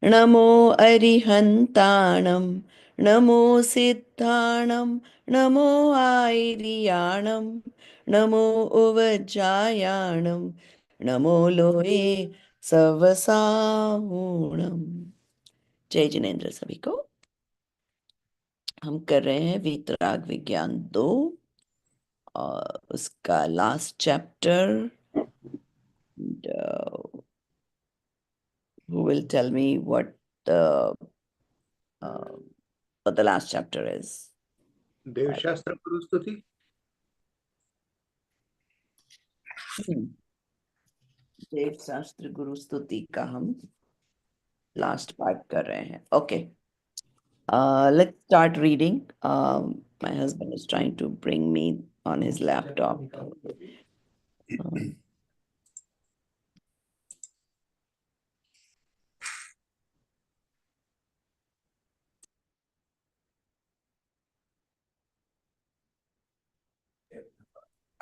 नमो अरिहन्ताणं नमो सिद्धाणं नमो आयर्याणं नमो उवज्जायाणं नमो लोये सवसाहूणम्। जय जिनेन्द्र सभी को। हम कर रहे हैं वीतराग विज्ञान 2 और उसका last chapter. Who will tell me uh, what the last chapter is? देवशास्त्र गुरुस्तुति। देव शास्त्र गुरु स्तुति का हम लास्ट पार्ट कर रहे हैं। Okay, let's start reading. My husband is trying to bring me on his laptop.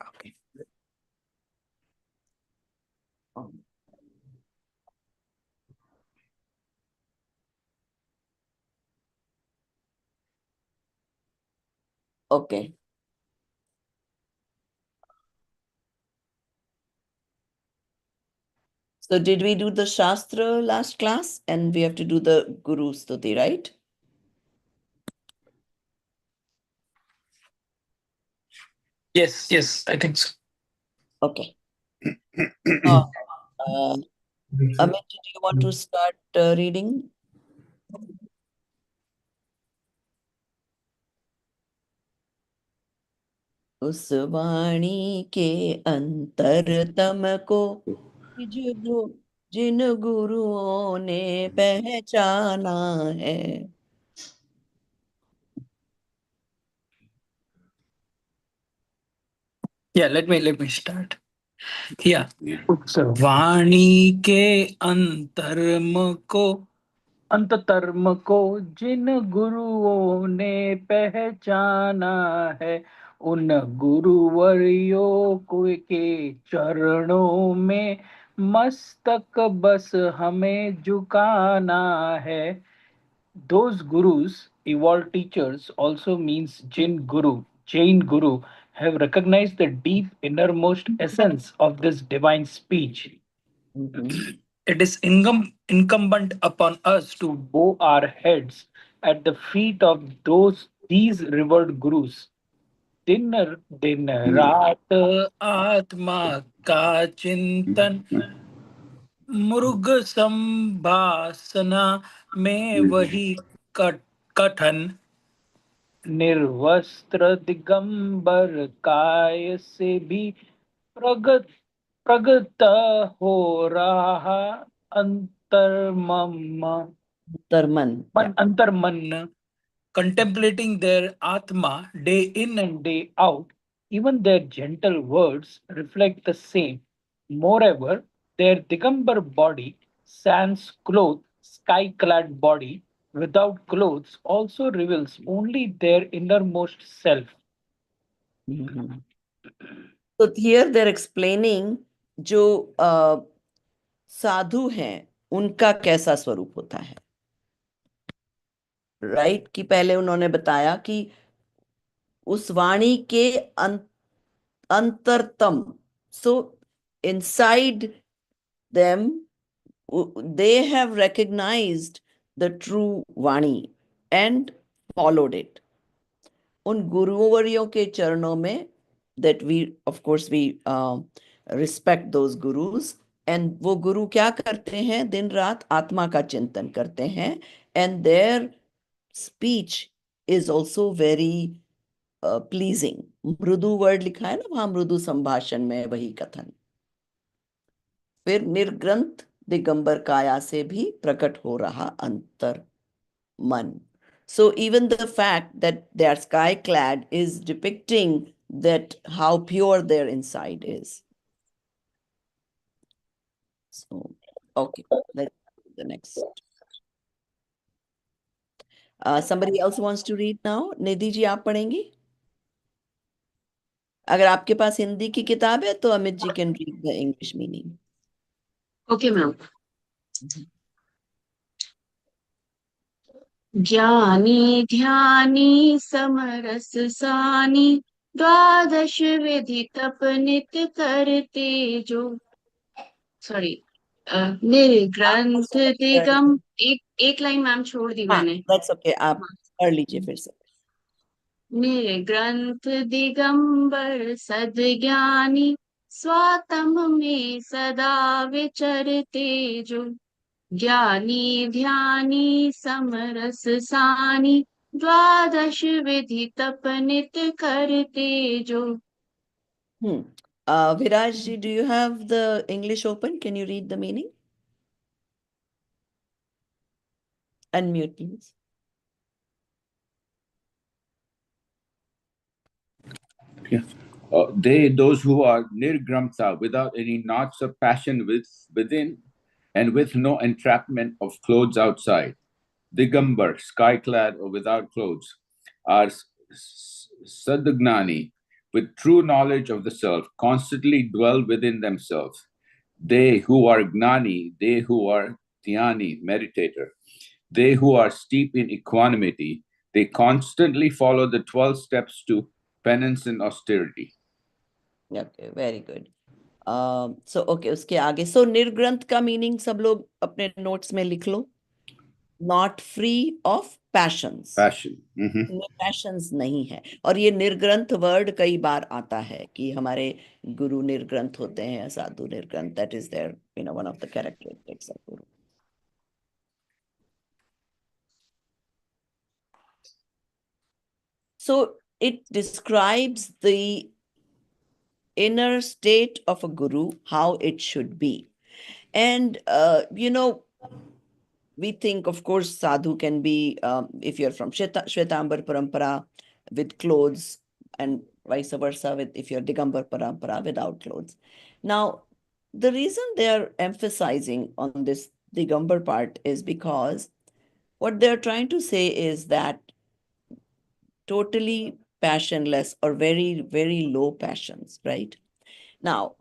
Okay. Okay. So did we do the Shastra last class? And we have to do the Guru Stuti, right? Yes, I think so. Okay. Amit, do you want to start reading? उस वाणी के अंतरतम को जिन गुरुओं ने पहचाना है। Yeah, let me start. Yeah. वाणी के अंतर्म को जिन गुरुओं ने पहचाना है, उन गुरुवर्यों को के चरणों में मस्तक बस हमें झुकाना है। Those gurus, evolved teachers, also means Jain Guru, have recognized the deep innermost essence of this divine speech. It is incumbent upon us to bow our heads at the feet of these revered gurus. दिन दिन रात आत्मा का चिंतन, मुर्ग संभासना में वही कथन, निर्वस्त्र दिगंबर काय से भी प्रगट प्रगट हो रहा अंतर्मन, contemplating their Atma day in and day out. Even their gentle words reflect the same. Moreover, their Digambar body, sans cloth, sky clad body, without clothes, also reveals only their innermost self. So here they're explaining जो साधु हैं उनका कैसा स्वरूप होता है, right? कि पहले उन्होंने बताया कि उस वाणी के अंतरतम, so inside them they have recognized the true Vani and followed it. उन गुरुवर्यों के चरणों में, that we of course we respect those gurus, and वो गुरु क्या करते हैं? दिन रात आत्मा का चिंतन करते हैं, and their speech is also very pleasing. मृदु वर्ड लिखा है ना वहां, मृदु संभाषण में वही कथन। फिर निर्ग्रंथ दिगंबर काया से भी प्रकट हो रहा अंतर मन. So even the fact that they are sky clad is depicting that how pure their inside is. So okay, let's do the next. Somebody else wants to read now? Nidhi ji आप पढ़ेंगी? अगर आपके पास हिंदी की किताब है तो Amit ji can read the English meaning. Okay, ma'am. ज्ञानी ध्यानी समरस सानी द्वादश विधि तप नित करते जो सॉरी निर्ग्रंथ दिगम एक लाइन मैम छोड़ दी हाँ, मैंने। that's okay. आप हाँ। पढ़ लीजिए फिर से। निर्ग्रंथ दिगंबर सद्ज्ञानी स्वात्म में सदा विचरते जो ज्ञानी ध्यानी समरस सानी द्वादश विधि तप नित करते जो। Viraj ji, do you have the English open? Can you read the meaning? Unmute, please. Those who are nirgramta, without any knots of passion within, and with no entrapment of clothes outside. Digambar, sky-clad or without clothes, are sadagnani, with true knowledge of the self, constantly dwell within themselves. They who are gnani, they who are dhyani, meditator, they who are steep in equanimity, they constantly follow the 12 steps to penance and austerity. Okay, very good. So okay, उसके आगे so निर्ग्रंथ का meaning सब लोग अपने notes में लिख लो। Not free of passions. Passion. इनमें passions नहीं है। और ये निर्ग्रंथ वर्ड कई बार आता है कि हमारे गुरु निर्ग्रंथ होते हैं, साधु निर्ग्रंथ. That is their, one of the characteristics of guru. So it describes the inner state of a guru, how it should be. And, we think, of course, sadhu can be, if you're from Shwetambar Parampara, with clothes, and vice versa, if you're Digambar Parampara, without clothes. Now, the reason they are emphasizing on this Digambar part is because what they're trying to say is that totally passionless or very, very low passions, right? Now,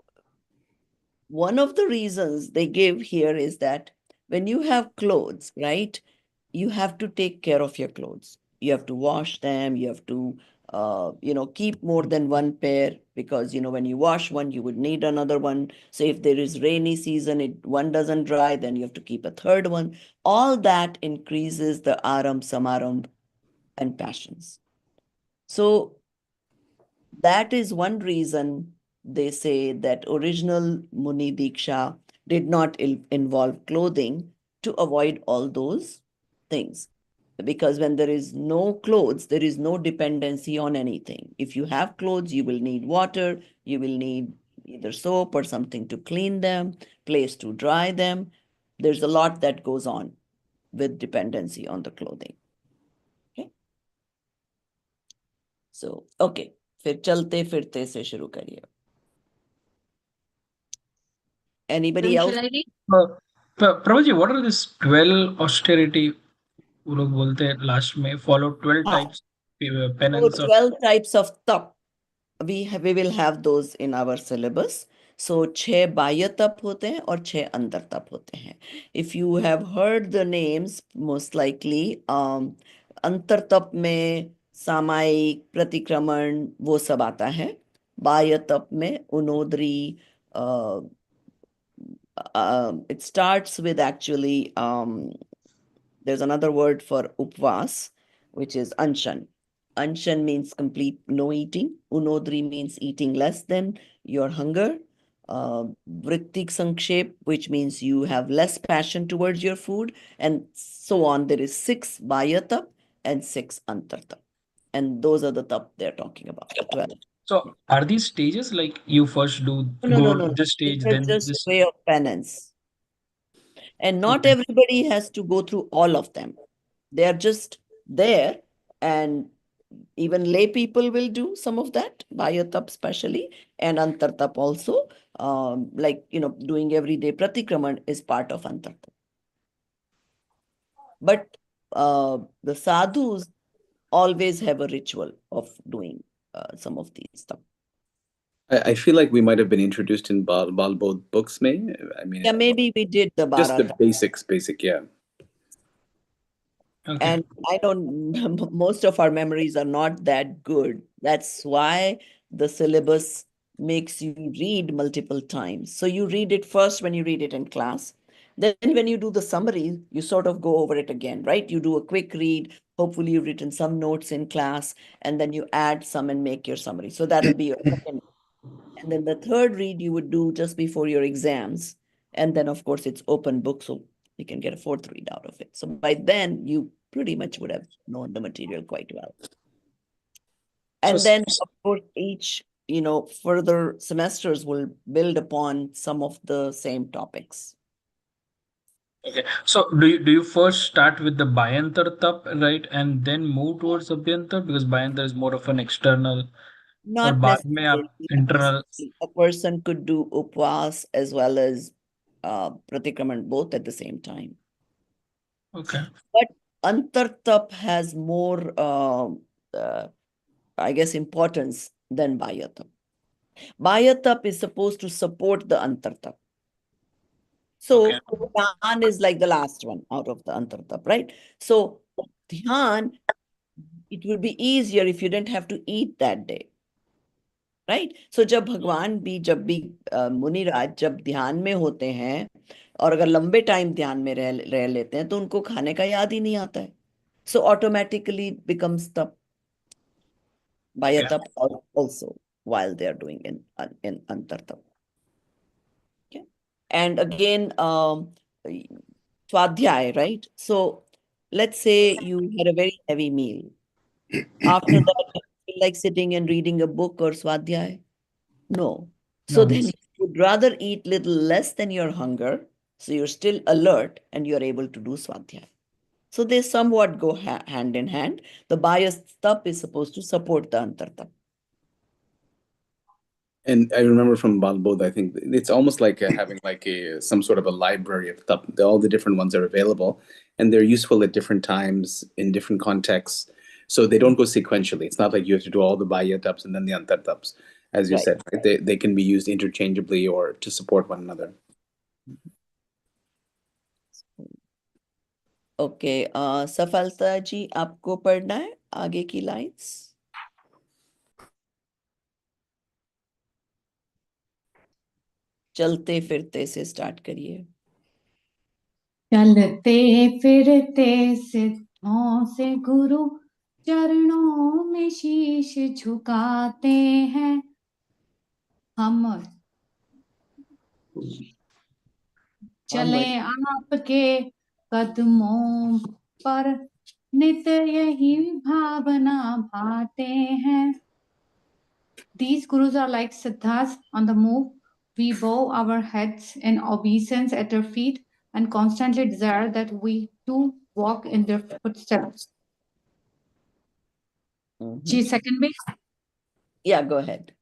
one of the reasons they give here is that when you have clothes, right, you have to take care of your clothes. You have to wash them. You have to, keep more than one pair because, when you wash one, you would need another one. So if there is rainy season, one doesn't dry, then you have to keep a third one. All that increases the aram, samaram, and passions. So that is one reason they say that original Muni Diksha did not involve clothing to avoid all those things. Because when there is no clothes, there is no dependency on anything. If you have clothes, you will need water, you will need either soap or something to clean them, place to dry them. There's a lot that goes on with dependency on the clothing. Okay. So, okay. फिर चलते फिरते से शुरू करिए. Anybody else? Prabhuji, what are these 12 austerity वो लोग बोलते हैं लास्ट में follow 12 हाँ. types So penance or 12 types of tap. We will have those in our syllabus. So 6 बाह्य तप होते हैं और 6 अंतर तप होते हैं. If you have heard the names, most likely अंतर तप में सामायिक, प्रतिक्रमण, वो सब आता है. बाह्य तप में उनोदरी, it starts with actually there's another word for upvas, which is anshan. Anshan means complete no eating. Unodri means eating less than your hunger. Vrittik sankshep, which means you have less passion towards your food, and so on. There is 6 baya tap and 6 antar tap. And those are the tap they're talking about, the 12. so are these stages like you first do No. this stage They're then just this way of penance. And not okay. everybody has to go through all of them. They are just there, and even lay people will do some of that, Bhayatap especially, and Antartap also. Doing everyday pratikraman is part of Antartap. But the sadhus always have a ritual of doing some of these stuff. I feel like we might have been introduced in both books, May. I mean, Yeah, maybe we did the just the Bharata. basic, yeah. Okay. And I don't, most of our memories are not that good. That's why the syllabus makes you read multiple times. So you read it first when you read it in class. Then when you do the summary, you sort of go over it again, right? You do a quick read. Hopefully you've written some notes in class, and then you add some and make your summary. So that'll be your second. And then the third read you would do just before your exams. And then, of course, it's open book, so you can get a fourth read out of it. So by then, you pretty much would have known the material quite well. And So- then, of course, each, further semesters will build upon some of the same topics. Okay. So do you first start with the Bhayantar Tap, right, and then move towards Abhyantar, because Bhayantar is more of an external, or Not बाद में आप necessarily, internal? a person could do upvas as well as pratikraman both at the same time. Okay. But Antartap has more, I guess, importance than Bayatap. Bayatap is supposed to support the Antartap. So Okay. Dhyan is like the last one out of the Antartap, right? So Dhyan, it would be easier if you didn't have to eat that day. Right so जब भगवान भी जब भी मुनिराज जब ध्यान में होते हैं और अगर लंबे टाइम ध्यान में रह लेते हैं तो उनको खाने का याद ही नहीं आता है सो ऑटोमेटिकली बिकम्स तप बाय Okay. तप also while they are doing in antartap. Okay, and again swadhyay, right? So let's say you had a very heavy meal. After that, you feel like sitting and reading a book or swadhyay? No. So No. then you would rather eat little less than your hunger, so you're still alert and you're able to do swadhyaya. So they somewhat go hand in hand. The bias tap is supposed to support the antartap. And I remember from Balbodh, I think it's almost like having like some sort of a library of tap. All the different ones are available, and they're useful at different times in different contexts. So they don't go sequentially. It's not like you have to do all the Baya taps and then the Antar taps, as you Right. said. Right? They can be used interchangeably or to support one another. Okay सफलता जी आपको पढ़ना है आगे की lines चलते फिरते से start करिए चलते फिरते सिद्धों से गुरु चरणों में शीश झुकाते हैं हम चले आपके कदमों पर नित यही भावना भाते हैं. These gurus are like siddhas on the move. We bow our heads in obeisance at their feet and constantly desire that we too walk in their footsteps. Ji second bit. Yeah, go ahead.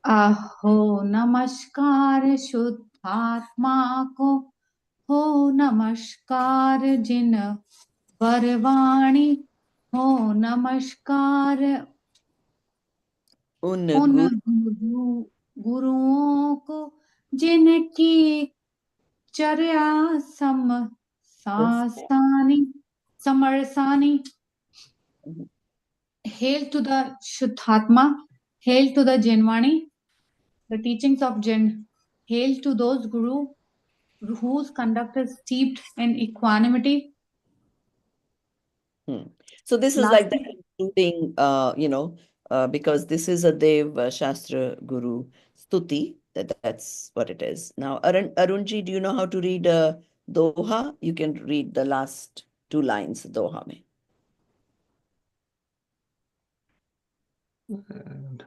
अहो नमस्कार शुद्धात्मा को हो नमस्कार जिन वरवाणी हो नमस्कार उन उन गुरु गुरुओं को जिनकी चर्या समरसानी. Hail to the Shuddhatma, hail to the Jinvani, the teachings of Jin. Hail to those guru whose conduct is steeped in equanimity. So this is like the including, because this is a Dev Shastra Guru Stuti. That's what it is. Now, Arunji, do you know how to read Doha? You can read the last two lines, Doha mein. And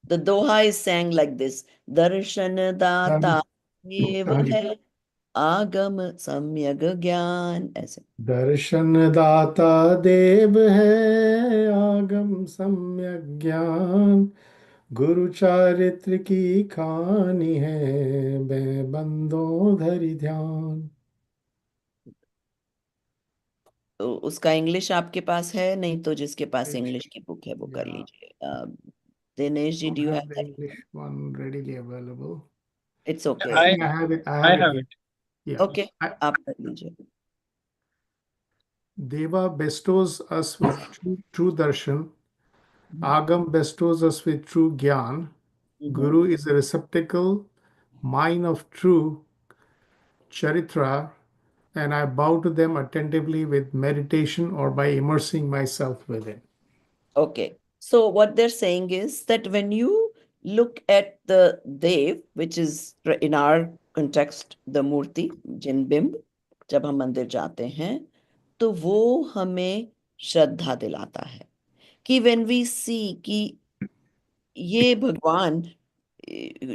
The Doha is sang like this. Darshan Data Dev hai, Agam Samyag Gyan. ऐसे. दर्शन दाता देव है आगम सम्यक ज्ञान गुरु चारित्र की खानी है बंदो धरि ध्यान. तो उसका इंग्लिश आपके पास है नहीं तो जिसके पास इंग्लिश की बुक है वो कर Yeah. लीजिए Dinesh ji I do you have have the English one readily available. It's okay I think I have it. I I have it. have here. it. Yeah. Okay आप कर लीजिए Deva bestows us with true darshan. Agam bestows us with true gyan. Guru is a receptacle, mine of true charitra, and I bow to them attentively with meditation or by immersing myself within. Okay. So what they're saying is that when you look at the Dev, which is in our context, the Murti, Jinbimb, जब हम मंदिर जाते हैं, तो वो हमें श्रद्धा दिलाता है कि when we see कि ये भगवान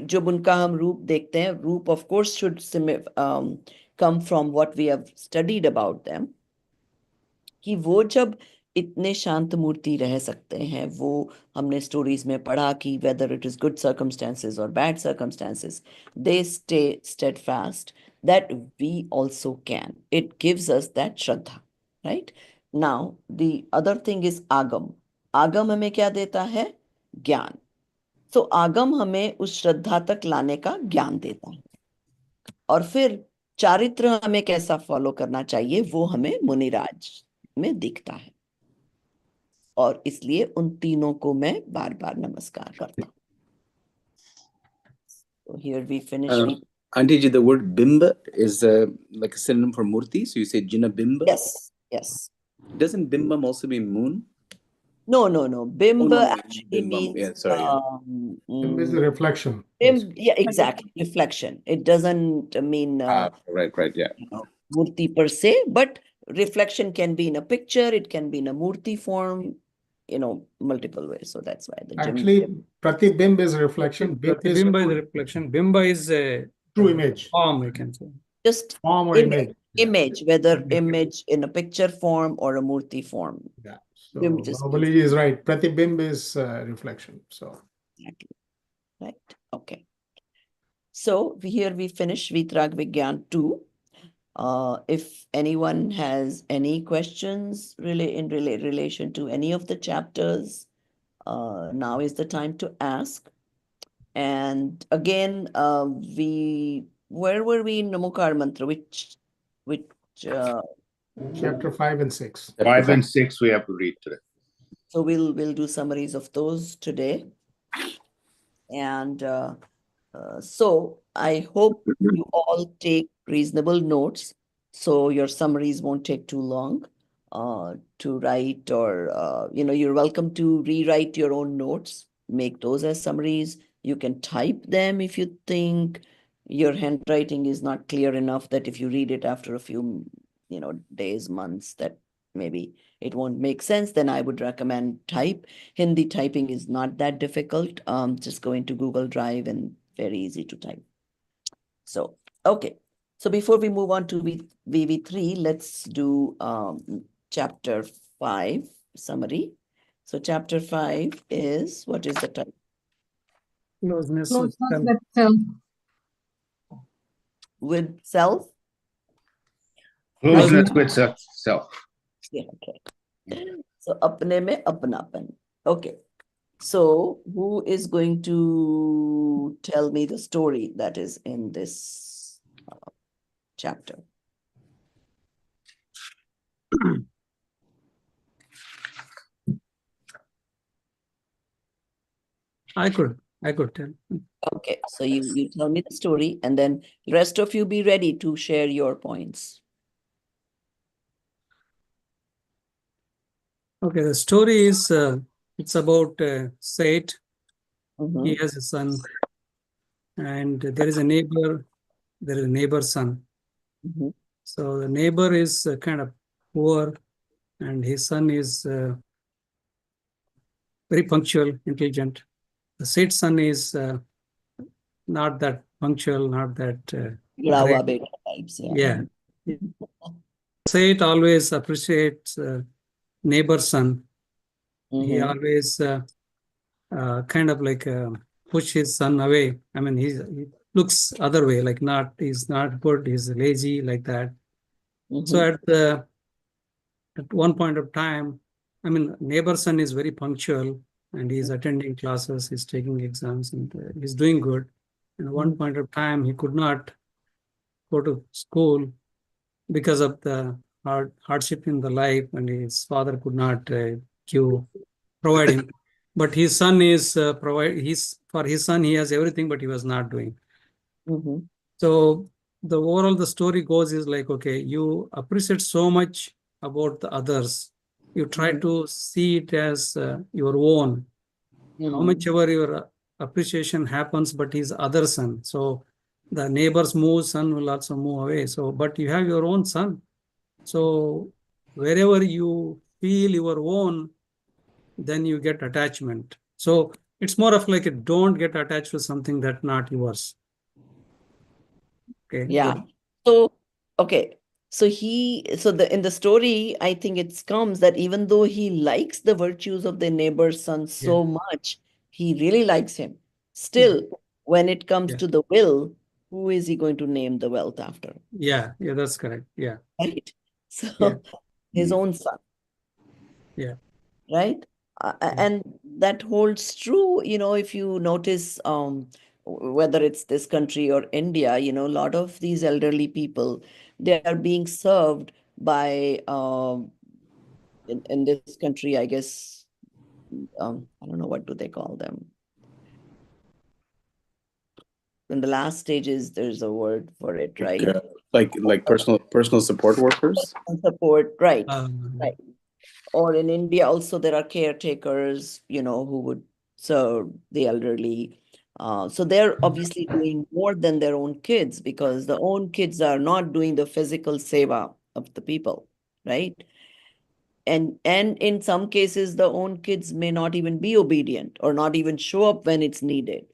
जब उनका हम रूप देखते हैं, रूप of course should come from what we have studied about them, कि वो जब इतने शांत मूर्ति रह सकते हैं, वो हमने स्टोरीज में पढ़ा कि whether it is good circumstances और bad circumstances, they stay steadfast that we also can. It gives us that shraddha, right? Now the other thing is agam. आगम हमें क्या देता है? ज्ञान. सो आगम हमें उस श्रद्धा तक लाने का ज्ञान देता है, और फिर चारित्र हमें कैसा फॉलो करना चाहिए वो हमें मुनिराज में दिखता है, और इसलिए उन तीनों को मैं बार बार नमस्कार करता हूँ. So here we finish. Auntie ji, the word bimba is like a synonym for murti. So you say Jina bimba? Yes, yes. Doesn't bimbam also mean moon? No. Bimba actually bimbam. means Yeah, sorry. It's a reflection. Yeah, exactly. Reflection. It doesn't mean right, yeah. murti per se, but reflection can be in a picture, it can be in a murti form, multiple ways. So that's why the Actually, pratibimb is reflection. Pratibimba is reflection. Bimba is a true image. form, we can say. just Form or image. image, whether image in a picture form or a murti form. Yeah. So Bimb just Bahubali is right. Pratibimb is reflection. So exactly. Right. Okay. So here we finish Vitrag Vigyan 2. If anyone has any questions in relation to any of the chapters, now is the time to ask. And again, where were we in Namokar Mantra? Which chapter 5 and 6. 5 and 6 we have to read today. So we'll do summaries of those today. And so I hope you all take reasonable notes, so your summaries won't take too long to write, or you're welcome to rewrite your own notes, make those as summaries. You can type them if you think your handwriting is not clear enough that if you read it after a few days, months, that maybe it won't make sense, then I would recommend type. Hindi typing is not that difficult. Just go into Google Drive and very easy to type. So, okay. So before we move on to VV3, let's do chapter 5 summary. So chapter 5 is, what is the title? Closeness Closeness with with self. With self? Closeness with self. Yeah, okay. So apne mein apnapan. Okay. So who is going to tell me the story that is in this chapter? I could tell. Okay, so you tell me the story, and then the rest of you be ready to share your points. Okay, the story is it's about Seth. Mhm. He has a son, and there is a neighbor. There is a neighbor's son. Mhm. So the neighbor is kind of poor, and his son is very punctual, intelligent. The Seth's son is not that punctual, not that Lawa great. beta types, yeah. Yeah. Seth always appreciates neighbor's son. He Mhm. always kind of like push his son away. I mean, he looks other way, like he's not good, he's lazy, like that. So Mhm. at one point of time, I mean, neighbor's son is very punctual, and he's attending classes, he's taking exams, and he's doing good. And at one point of time, he could not go to school because of the hardship in the life, and his father could not provide him. But his son is for his son he has everything, but he was not doing. Mhm. So the overall the story goes is like, okay, you appreciate so much about the others. You try to see it as your own. How much ever your appreciation happens, but his other son. So the neighbor's move, son will also move away. So, but you have your own son. So wherever you feel your own, then you get attachment. So it's more of like a don't get attached to something that's not yours. Okay. Yeah. So, okay. So in the story, I think it comes that even though he likes the virtues of the neighbor's son so much, he really likes him. Still, when it comes Yeah. to the will, who is he going to name the wealth after? Yeah, that's correct. Yeah. Right? So Yeah. his own son. Yeah. Right? And that holds true, if you notice, whether it's this country or India, a lot of these elderly people, they are being served by, in this country, I guess, I don't know, what do they call them? In the last stages, there's a word for it, right? Like personal support workers. Support, right. Um, Right. Or in India, also there are caretakers, who would serve the elderly. So they're obviously doing more than their own kids, because the own kids are not doing the physical seva of the people, right? And in some cases, the own kids may not even be obedient or not even show up when it's needed.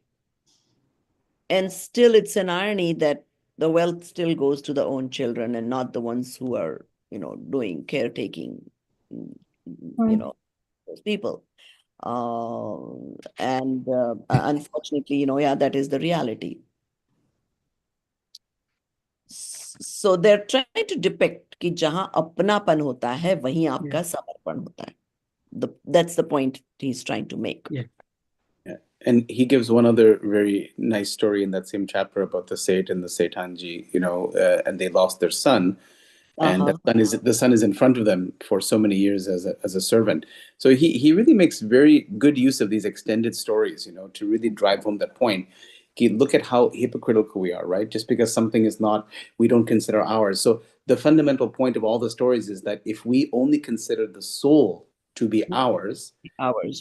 And still, it's an irony that the wealth still goes to the own children and not the ones who are, doing caretaking, those people. And unfortunately, yeah, that is the reality. So they're trying to depict कि जहां अपनापन होता है वहीं आपका समर्पण होता है. That's the point he's trying to make. Yeah. And he gives one other very nice story in that same chapter about the Seth and the Setanji, and they lost their son. And the son is in front of them for so many years as a servant. So he really makes very good use of these extended stories, to really drive home that point. Look at how hypocritical we are, right? Just because something is not, we don't consider ours. So the fundamental point of all the stories is that if we only consider the soul to be ours,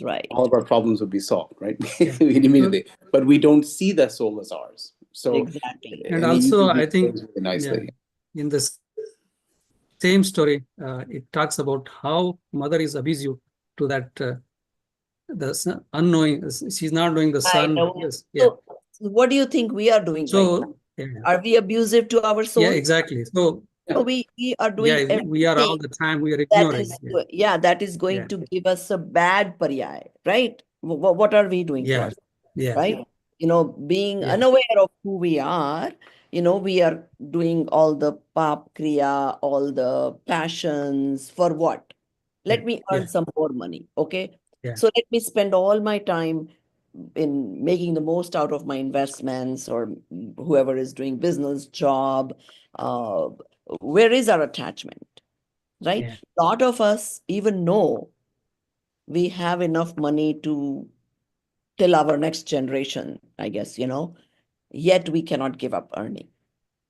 right. all of our problems would be solved, right? Immediately. But we don't see the soul as ours. So exactly. And also, he I think really nicely. In the same story, it talks about how mother is abusive to that the son, unknowing. She's not knowing the son. Yes. So what do you think we are doing right now? Are we abusive to our soul? Yeah, exactly. So we are doing we are all the time, we are that ignoring. that is going to give us a bad paryay, right? What are we doing to us? Right? Being unaware of who we are, we are doing all the pap kriya, all the passions for what? Let me earn some more money, okay? So let me spend all my time in making the most out of my investments, or whoever is doing business, job. Where is our attachment, right? A lot of us even know we have enough money to till our next generation, I guess, yet we cannot give up earning.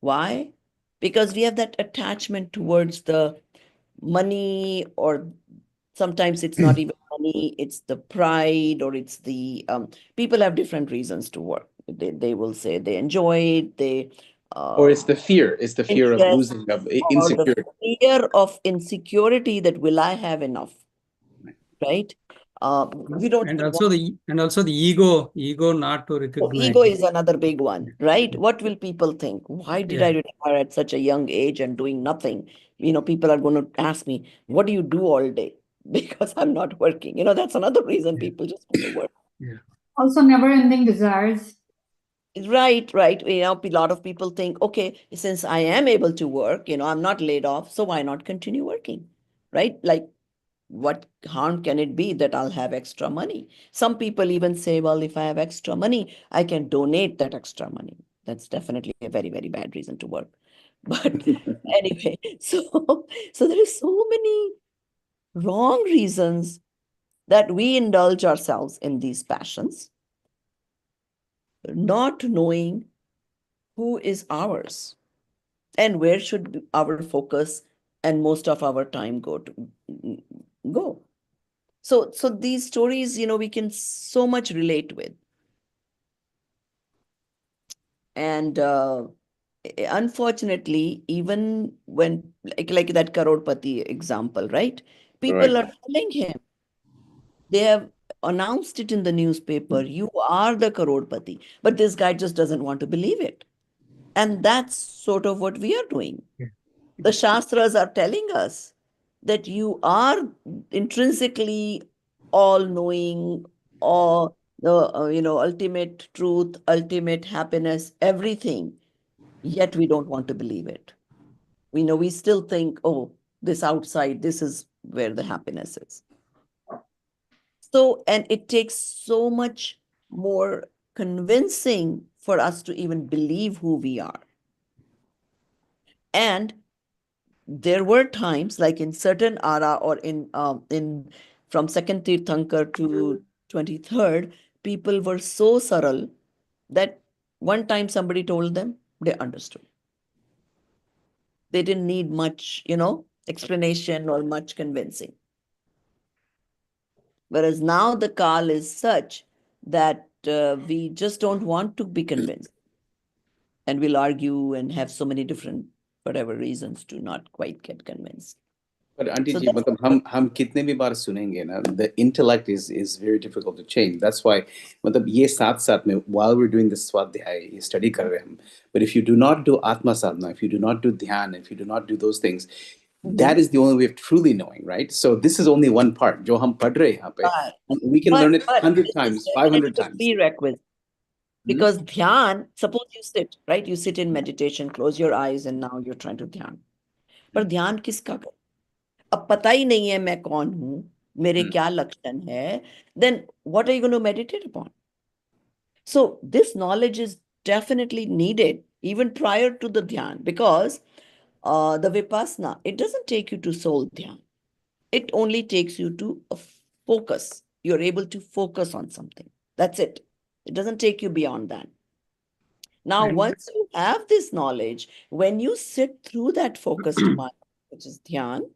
Why? Because we have that attachment towards the money, or sometimes it's not even money, it's the pride, or it's the people have different reasons to work. They will say they enjoy it, they or it's the fear of losing, of insecurity. The fear of insecurity, that will I have enough, right? We don't and also the ego not to recognize. Ego is another big one, right? What will people think? Why did I retire at such a young age and doing nothing? People are going to ask me, what do you do all day? Because I'm not working. That's another reason people just want to work. Also, never-ending desires. Right. A lot of people think, okay, since I am able to work, I'm not laid off, so why not continue working, right? Like, what harm can it be that I'll have extra money? Some people even say, well, if I have extra money, I can donate that extra money. That's definitely a very, very bad reason to work. But anyway, so there is so many wrong reasons that we indulge ourselves in these passions, not knowing who is ours and where should our focus and most of our time go. So these stories, we can so much relate with. And unfortunately, even when like that Karodpati example, right? People Right. are telling him, they have announced it in the newspaper, you are the Karodpati, but this guy just doesn't want to believe it. And that's sort of what we are doing. Yeah. The Shastras are telling us that you are intrinsically all-knowing, or the ultimate truth, ultimate happiness, everything. Yet we don't want to believe it. We still think, oh, this outside, this is where the happiness is. So, and it takes so much more convincing for us to even believe who we are. And there were times, like in certain ara, or in from second Tirthankar to 23rd, people were so saral that one time somebody told them, they understood. They didn't need much, explanation or much convincing. Whereas now the kal is such that we just don't want to be convinced. And we'll argue and have so many different, whatever reasons to not quite get convinced. But Auntie So ji, that's मतलब हम कितने भी बार सुनेंगे ना, the intellect is very difficult to change. That's why मतलब ये साथ साथ में, while we're doing this स्वाध्याय, ये study कर रहे हैं हम. But if you do not do atma sadhana, if you do not do dhyan, if you do not do those things, that is the only way of truly knowing, right? So this is only one part. जो हम पढ़ रहे हैं यहाँ पे, and we can learn it 100 times, 500 times. Prerequisite. Because dhyan, suppose you sit, right? You sit in meditation, close your eyes, and now you're trying to dhyan. पर ध्यान किसका कर? अब पता ही नहीं है मैं कौन हूं, मेरे क्या लक्षण है, then what are you going to meditate upon? So this knowledge is definitely needed even prior to the dhyan, because the vipassana, it doesn't take you to soul dhyan. It only takes you to a focus. You're able to focus on something. That's it. It doesn't take you beyond that. Now, once you have this knowledge, when you sit through that focused mind, which is dhyan,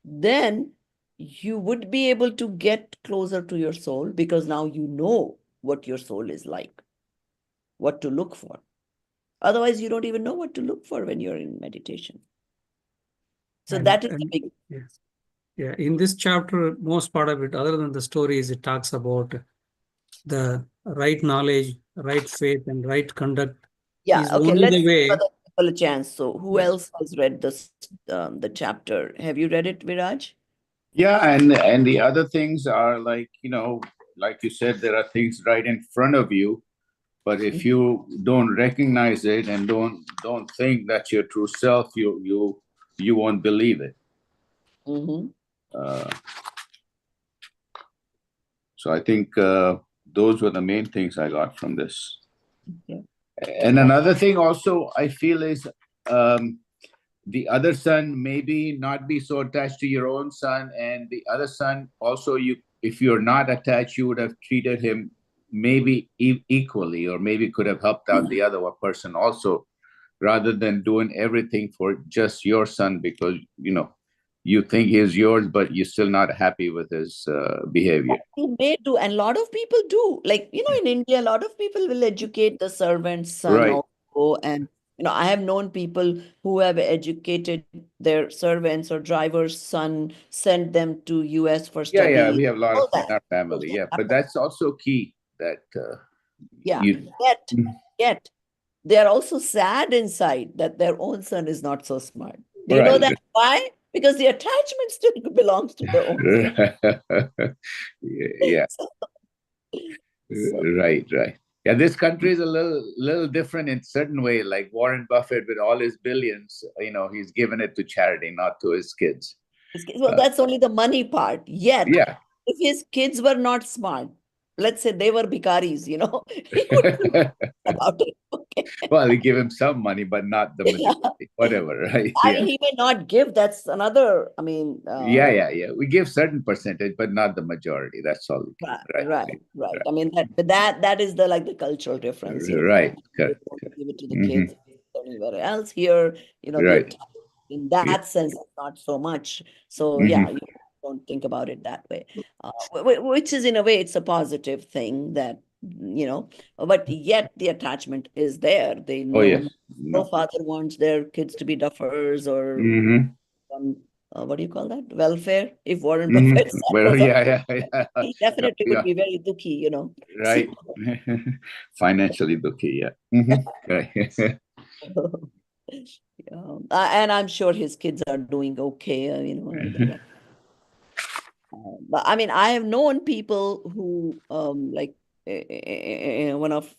then you would be able to get closer to your soul, because now you know what your soul is like, what to look for. Otherwise, you don't even know what to look for when you're in meditation. So that is the big. Yeah, in this chapter, most part of it, other than the stories, it talks about the right knowledge, right faith, and right conduct. Yeah, is okay, only let's the give way. other people a chance. So who else has read this the chapter? Have you read it, Viraj? Yeah, and the other things are like, like you said, there are things right in front of you, but if you don't recognize it and don't think that's your true self, you won't believe it. So I think those were the main things I got from this. Okay. And another thing also I feel is the other son maybe not be so attached to your own son, and the other son also, if you're not attached, you would have treated him maybe equally, or maybe could have helped out the other person also, rather than doing everything for just your son because you think he's yours, but you're still not happy with his behavior. You may do, and a lot of people do. Like, in India, a lot of people will educate the servant's son Right. also. And, I have known people who have educated their servants or driver's son, sent them to US for study. Yeah, we have a lot All of in that. our family. Yeah, but that's also key that Yet they are also sad inside that their own son is not so smart. Do you know Right. that? Why? Because the attachment still belongs to the own son. Yeah. So, Right. Yeah, this country is a little different in certain way. Like Warren Buffett, with all his billions, he's given it to charity, not to his kids. well, that's only the money part. Yet, Yeah. if his kids were not smart, let's say they were bhikaris, he would feel about it. Okay. Well, we give him some money, but not the Yeah. majority. Whatever, right? I Yeah. mean, he may not give. That's another, Yeah. We give certain percentage, but not the majority. That's all we give. right. I mean, that is the cultural difference, Right. They Correct. don't give it to the Mhm. kids anywhere else. Here, Right. in that sense, not so much. So yeah, you don't think about it that way. Which is, in a way, it's a positive thing that, but yet the attachment is there. They Oh, yes. no father wants their kids to be duffers or Mhm. what do you call that? Welfare. If Warren Mhm. Buffett's son Well, was a yeah. he definitely would Yeah. be very dukhi, Right. Financially dukhi, yeah. Right. Yeah. And I'm sure his kids are doing okay, but I mean, I have known people who, like one of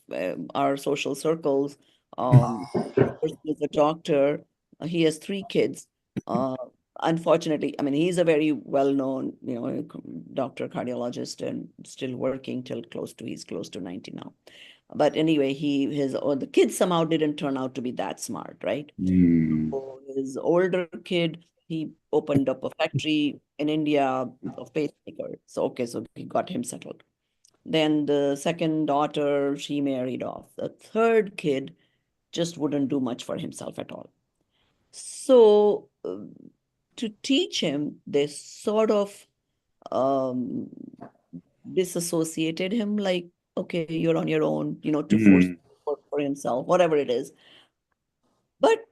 our social circles, person is a doctor. He has 3 kids. Uh, Unfortunately, I mean, he's a very well-known, doctor, cardiologist, and still working till he's close to 90 now. But anyway, the kids somehow didn't turn out to be that smart, right? So his older kid, he opened up a factory in India of pacemakers. So okay, so he got him settled. Then the second daughter, she married off. The third kid just wouldn't do much for himself at all. So to teach him, they sort of um, disassociated him, like, okay, you're on your own, to force work for himself, whatever it is. But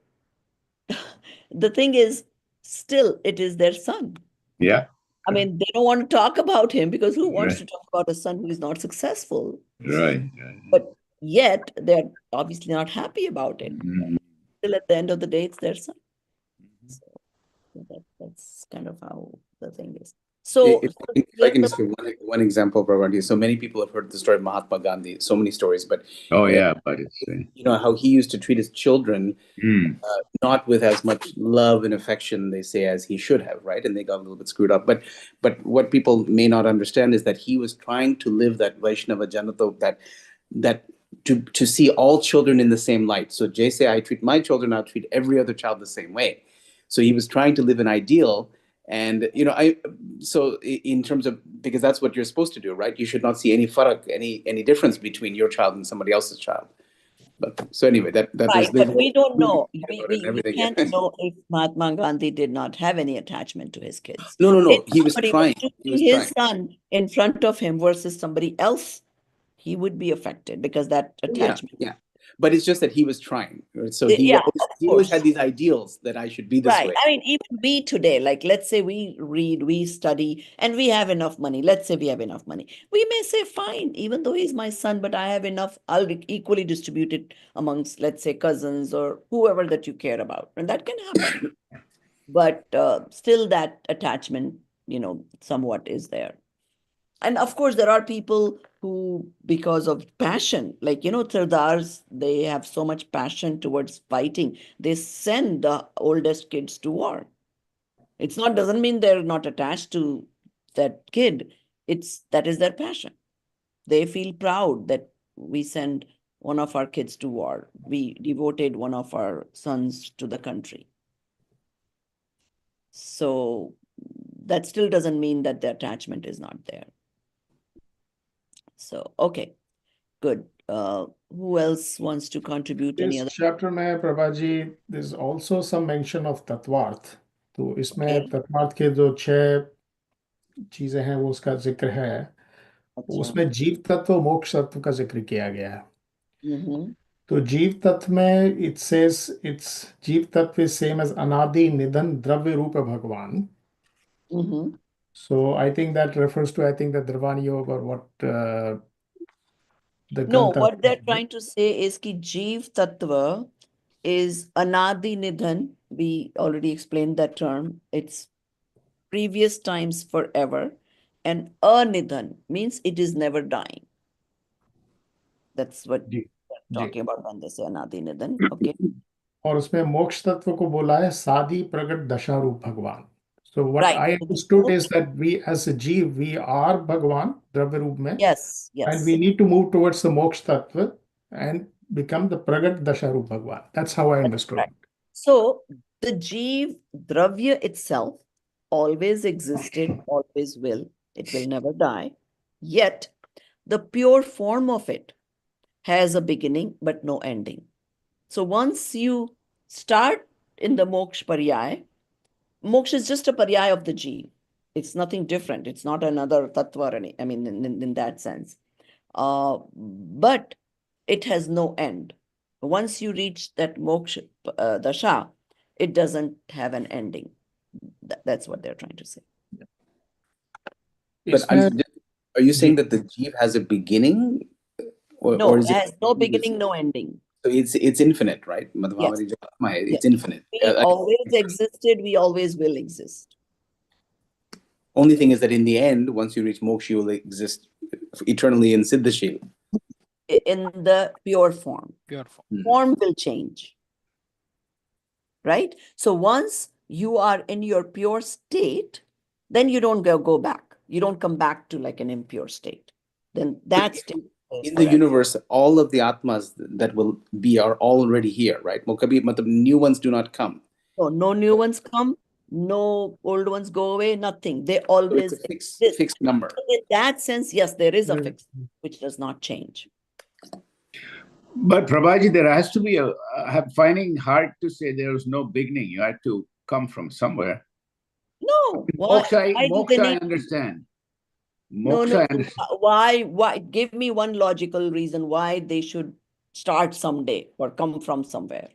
the thing is, still, it is their son. Yeah. I mean, they don't want to talk about him because who wants Right. to talk about a son who is not successful? Right. But yet, they're obviously not happy about it. Still, at the end of the day, it's their son. So that's kind of how the thing is. So, If I can just give one example, Prabha. So many people have heard the story of Mahatma Gandhi, so many stories, but Oh, yeah, but it's how he used to treat his children, not with as much love and affection, they say, as he should have, right? And they got a little bit screwed up. But what people may not understand is that he was trying to live that Vaishnava Janato, that to see all children in the same light. So Jay say, I treat my children, I'll treat every other child the same way. So he was trying to live an ideal. And so in terms of, because that's what you're supposed to do, right? You should not see any farak, any difference between your child and somebody else's child. But so anyway, that right, was, but we don't know. We everything. can't know if Mahatma Gandhi did not have any attachment to his kids. No. If He was somebody trying. to He was see his trying. son in front of him versus somebody else, he would be affected because that attachment. Yeah. But it's just that he was trying. Right? So he always had these ideals that I should be this way. I mean, even we today, like, let's say we read, we study, and we have enough money. Let's say we have enough money. We may say, fine, even though he's my son, but I have enough, I'll equally distribute it amongst, let's say, cousins or whoever that you care about. And that can happen. But still that attachment, somewhat is there. And of course, there are people who, because of passion, like, Sardars, they have so much passion towards fighting. They send the oldest kids to war. Doesn't mean they're not attached to that kid. That is their passion. They feel proud that we send one of our kids to war. We devoted one of our sons to the country. So that still doesn't mean that the attachment is not there. So, okay, good. Who else wants to contribute? Any This other? chapter में Prabha ji, there's also some mention of Tattvartha. तो इसमें तत्वार्थ के जो 6 चीजें हैं वो उसका जिक्र है. उसमें जीव तत्व मोक्ष तत्व का जिक्र किया गया है. तो जीव तत्व में it says it's जीव तत्व is same as अनादि निधन द्रव्य रूप भगवान. So I think that refers to, I think, the Dharvani Yoga or what the No, Ganta. what they're trying to say is ki Jeev Tattva is Anadi Nidhan. We already explained that term. It's previous times forever. And Anidhan means it is never dying. That's what we're talking about when they say Anadi Nidhan. Okay. और उसमें मोक्ष तत्व को बोला है सादी प्रगट दशा रूप भगवान. So what Right. I So the understood moksha- is that we as a Jeev, we are Bhagwan, Dravya Roop mein, yes, and we yes. need to move towards the Moksha Tattva and become the Pragat Dasharup Bhagwan. That's how I understood. Right. So the Jeev Dravya itself always existed, always will. It will never die. Yet the pure form of it has a beginning but no ending. So once you start in the moksha paryay, moksha is just a paryay of the Jeev. It's nothing different. It's not another tattva or any, I mean, in that sense. But it has no end. Once you reach that moksha dasha, it doesn't have an ending. That's what they're trying to say. But are you saying that the Jeev has a beginning, or No, is it it? has no beginning, no ending. So it's infinite, right? Yes. It's Yes. infinite. We always existed, we always will exist. Only thing is that in the end, once you reach moksha, you will exist eternally in Siddhashil. In the pure form. Pure form. Form will change. Right? So once you are in your pure state, then you don't go back. You don't come back to like an impure state. Then that state is In the forever. universe, all of the Atmas that will be are already here, right? New ones do not come. So no new ones come, no old ones go away, nothing. They So always it's a exist. fixed number. In that sense, yes, there is a fixed, which does not change. But Prabhaji, there has to be I'm finding hard to say there was no beginning. You had to come from somewhere. No, Moksha, do they moksha I need? understand. No, Moksha I understand. why? Give me one logical reason why they should start someday or come from somewhere.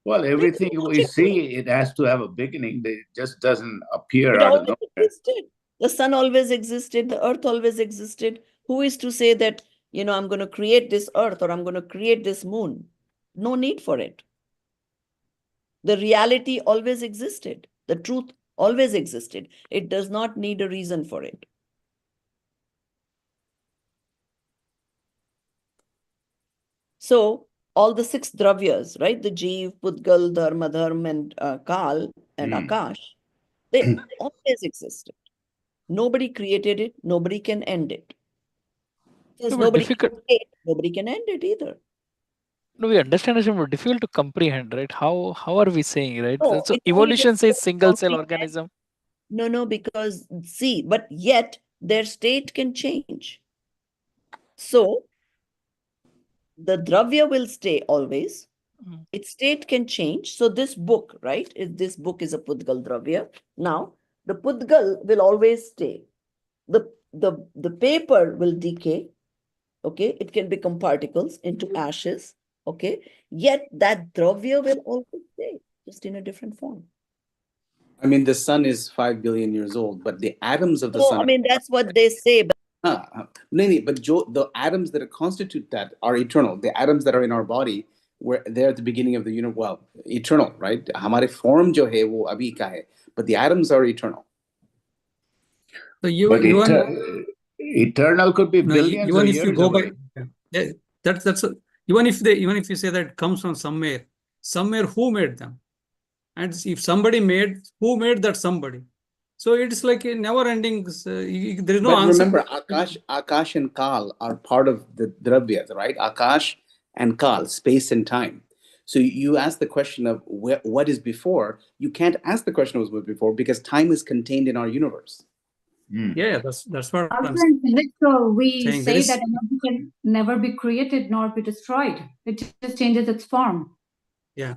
Well, everything we see, it has to have a beginning. It just doesn't appear It out of always nowhere. existed. The sun always existed. The earth always existed. Who is to say that, I'm going to create this earth or I'm going to create this moon? No need for it. The reality always existed. The truth always existed. It does not need a reason for it. So all the six dravyas, right? The Jeev, Pudgal, Dharma, Dharma, and Kal and Akash, they always existed. Nobody created it. Nobody can end it. Since No, but nobody can difficult. create, nobody can end it either. No, we understand it's more difficult to comprehend, right? How are we saying, right? No, So it's only evolution says difficult to single cell comprehend. organism. No, because see, but yet their state can change. So the dravya will stay always. Its state can change. So this book, right? This book is a Pudgal dravya. Now, the Pudgal will always stay. The paper will decay. Okay, it can become particles into ashes. Okay, yet that dravya will always stay, just in a different form. I mean, the sun is 5 billion years old, but the atoms of the So, sun. I mean, that's what they say. But But the atoms that constitute that are eternal. The atoms that are in our body, they're at the beginning of the universe. Well, eternal, right? हमारे form जो है वो अभी का है, but the atoms are eternal. So eternal could be billions even of if you years go away. by, even if you say that it comes from somewhere who made them, and if somebody made, who made that somebody? So it's like a never-ending. There is no But answer. Remember, Akash and Kal are part of the Dravyas, right? Akash and Kal, space and time. So you ask the question of what is before. You can't ask the question of what was before because time is contained in our universe. Yeah, that's what Also I'm in physics, so we saying. say that energy can never be created nor be destroyed. It just changes its form. Yeah,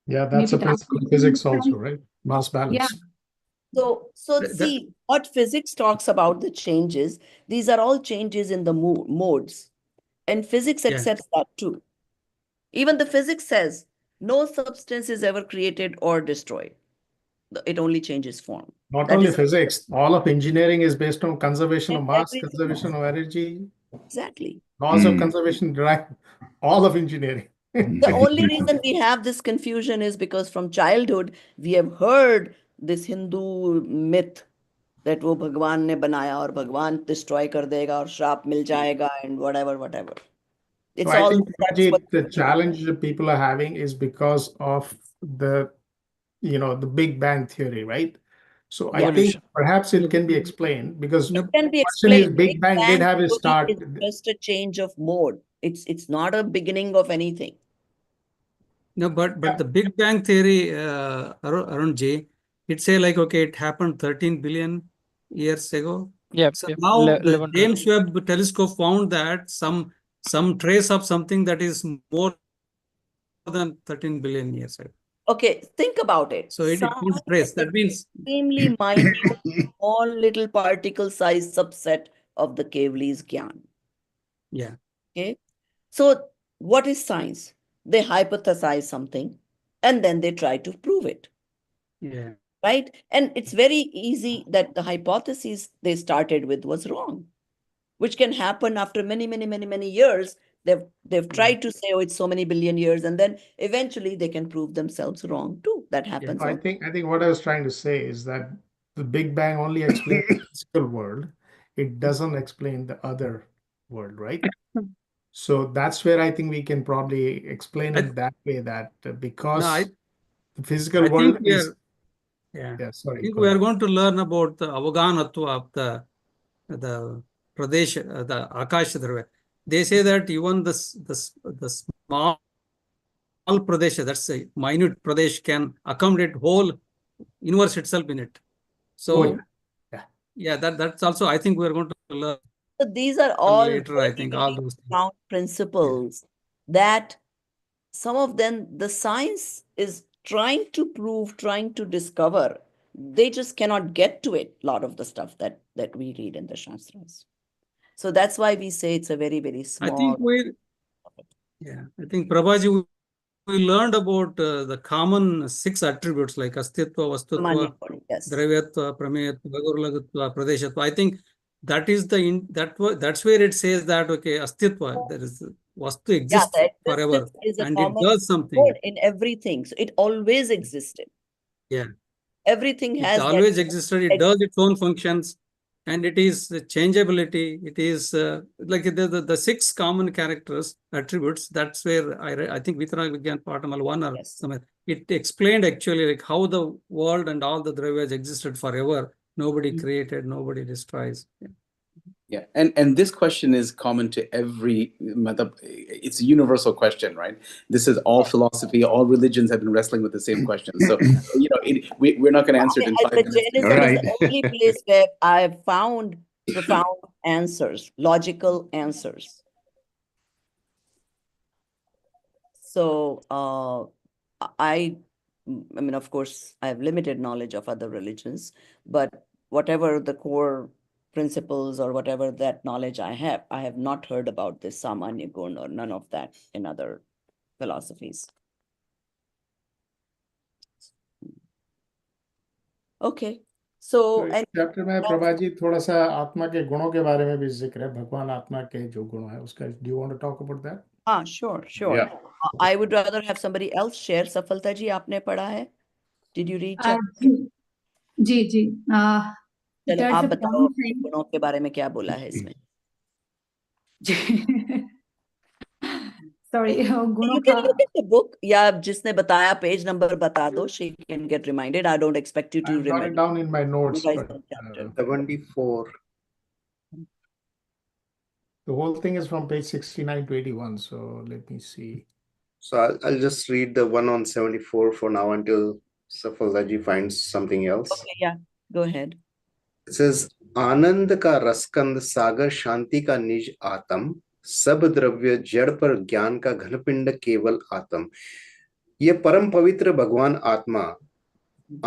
that's a principle of physics also, right? Mass balance. Yeah. So see, what physics talks about the changes, these are all changes in the modes. And physics accepts that too. Even the physics says no substance is ever created or destroyed. It only changes form. Not only physics, all of engineering is based on conservation of mass, everything. conservation of energy. Exactly. Laws of conservation drive all of engineering. The only reason we have this confusion is because from childhood, we have heard this Hindu myth that वो भगवान ने बनाया और भगवान destroy कर देगा और श्राप मिल जाएगा and whatever. It's So I all think, Prabhaji, the challenge that people are having is because of the Big Bang theory, right? So I think Evolution. perhaps it can be explained because No, It can be question is explained. Big Bang did have a theory start. is just a change of mode. It's not a beginning of anything. no, but the Big Bang theory, Arun Ji, it say like, okay, it happened 13 billion years ago. Yep. So Yep. now the 11, 12. James Webb telescope found that some trace of something that is more than 13 billion years ago. Okay, think about it. So it Sound found trace. That means, extremely minute, small little particle-sized subset of the Kevli's Gyan. yeah. Okay, so what is science? They hypothesize something and then they try to prove it, Yeah. right? And it's very easy that the hypothesis they started with was wrong, which can happen after many years. They've tried to say, oh, it's so many billion years, and then eventually they can prove themselves wrong too. That happens. I think what I was trying to say is that the Big Bang only explains the physical world. It doesn't explain the other world, right? So that's where I think we can probably explain it that way, that because No, the physical I world think we is are, yeah. yeah, I sorry, think go we are ahead. going to learn about the Avaganatva of the Pradesh, the Akash Dravya. They say that even the small Pradesh, that's a minute Pradesh, can accommodate whole universe itself in it. So yeah, that's also, I think we are going to learn So these are all later, I very, think, very all those things. profound principles that some of them the science is trying to prove, trying to discover. They just cannot get to it, a lot of the stuff that we read in the Shastras. So that's why we say it's a very, very I small. think I think Prabhaji, we learned about the common 6 attributes like Astitva, Vastutva, Samanya body, yes. Dravyatva, Prameyatva, Gurulagatva, Pradeshatva. I think that is that's where it says that, okay, Astitva, there is Vastu exists the forever existence is a and it common does something. word in everything. So it always existed. Yeah. Everything It has always that. existed. It does its own functions, and it is changeability. It is like the 6 common characters, attributes. That's where I think Vitara Vigyan Patamal 1 or somewhere. It explained actually like how the world and all the dravyas existed forever. Nobody created, nobody destroys. Yeah. Yeah, and this question is common to every it's a universal question, right? This is all philosophy, all religions have been wrestling with the same question. So, we're not going to answer it in 5 The minutes. Jainism is the only place where I have found profound answers, logical answers. So I mean, of course, I have limited knowledge of other religions, but whatever the core principles or whatever that knowledge I have not heard about this Samanya Gun or none of that in other philosophies. Okay. So इस chapter में प्रभा जी थोड़ा सा आत्मा के गुणों के बारे में भी जिक्र है, भगवान आत्मा के जो गुण है उसका. Do you want to talk about that? Sure. Yeah. I would rather have somebody else share. Safalta ji, आपने पढ़ा है? Did you read chapter? जी. चलो आप बताओ गुणों के बारे में क्या बोला है इसमें. Sorry, You can look at the book. या जिसने बताया page number बता दो. She can get reminded. I don't expect you to remember. I got it down in my notes. But, 74. The whole thing is from page 69 to 81. So let me see. So I'll just read the one on 74 for now until Safaldaji finds something else. Okay, yeah, go ahead. It says, आनंद का रसकंद सागर शांति का निज आत्म सब द्रव्य जड़ पर ज्ञान का घनपिंड केवल आत्म. ये परम पवित्र भगवान आत्मा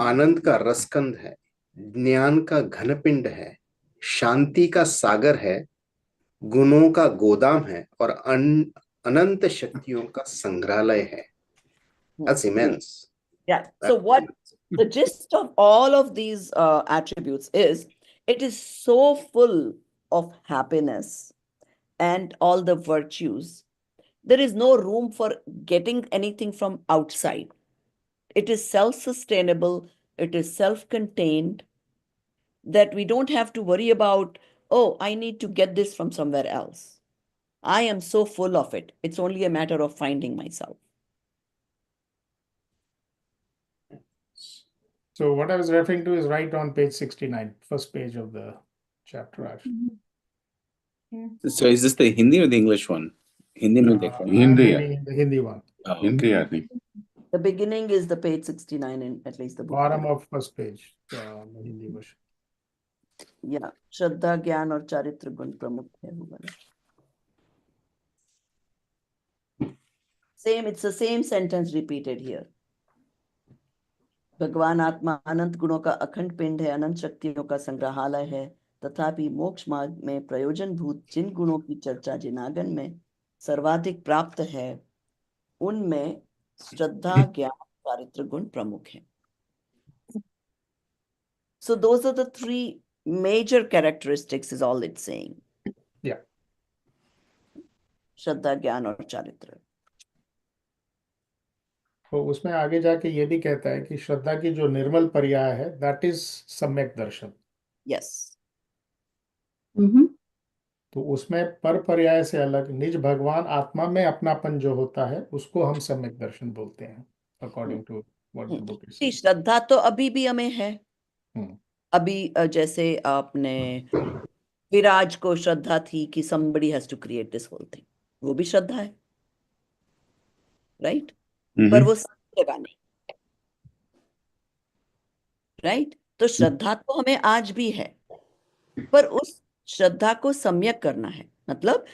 आनंद का रसकंद है, ज्ञान का घनपिंड है, शांति का सागर है, गुणों का गोदाम है और अनंत शक्तियों का संग्रहालय है. That's immense. Yeah. So what the gist of all of these attributes is, it is so full of happiness and all the virtues. There is no room for getting anything from outside. It is self-sustainable. It is self-contained, that we don't have to worry about, oh, I need to get this from somewhere else. I am so full of it. It's only a matter of finding myself. So what I was referring to is right on page 69, first page of the chapter actually. So is this the Hindi or the English one? Hindi mein dekh raha I'm Hindi, reading the Hindi one. hu. Oh, Hindi, I think. The beginning is the page 69 in at least the book. Bottom of first page, the Hindi version. Yeah. Shraddha, Gyan और चारित्र गुण प्रमुख है वो वाला. Same, it's the same sentence repeated here. भगवान आत्मा अनंत गुणों का अखंड पिंड है, अनंत शक्तियों का संग्रहालय है, तथापि मोक्ष मार्ग में प्रयोजनभूत जिन गुणों की चर्चा जिनागन में सर्वाधिक प्राप्त है, उनमें श्रद्धा, ज्ञान, चारित्र गुण प्रमुख हैं. So those are the three major characteristics is all it's saying. Yeah. श्रद्धा, ज्ञान और चारित्र. तो उसमें आगे जाके ये भी कहता है कि श्रद्धा की जो निर्मल पर्याय है, दैट इज सम्यक दर्शन. Yes. तो उसमें पर पर्याय से अलग निज भगवान आत्मा में अपनापन जो होता है, उसको हम सम्यक दर्शन बोलते हैं, according to what the book is. श्रद्धा तो अभी भी हमें है. अभी जैसे आपने विराज को श्रद्धा थी कि somebody has to create this whole thing, वो भी श्रद्धा है, राइट? पर वो सब जगह नहीं, राइट? तो श्रद्धा तो हमें आज भी है, पर उस श्रद्धा को सम्यक करना है, मतलब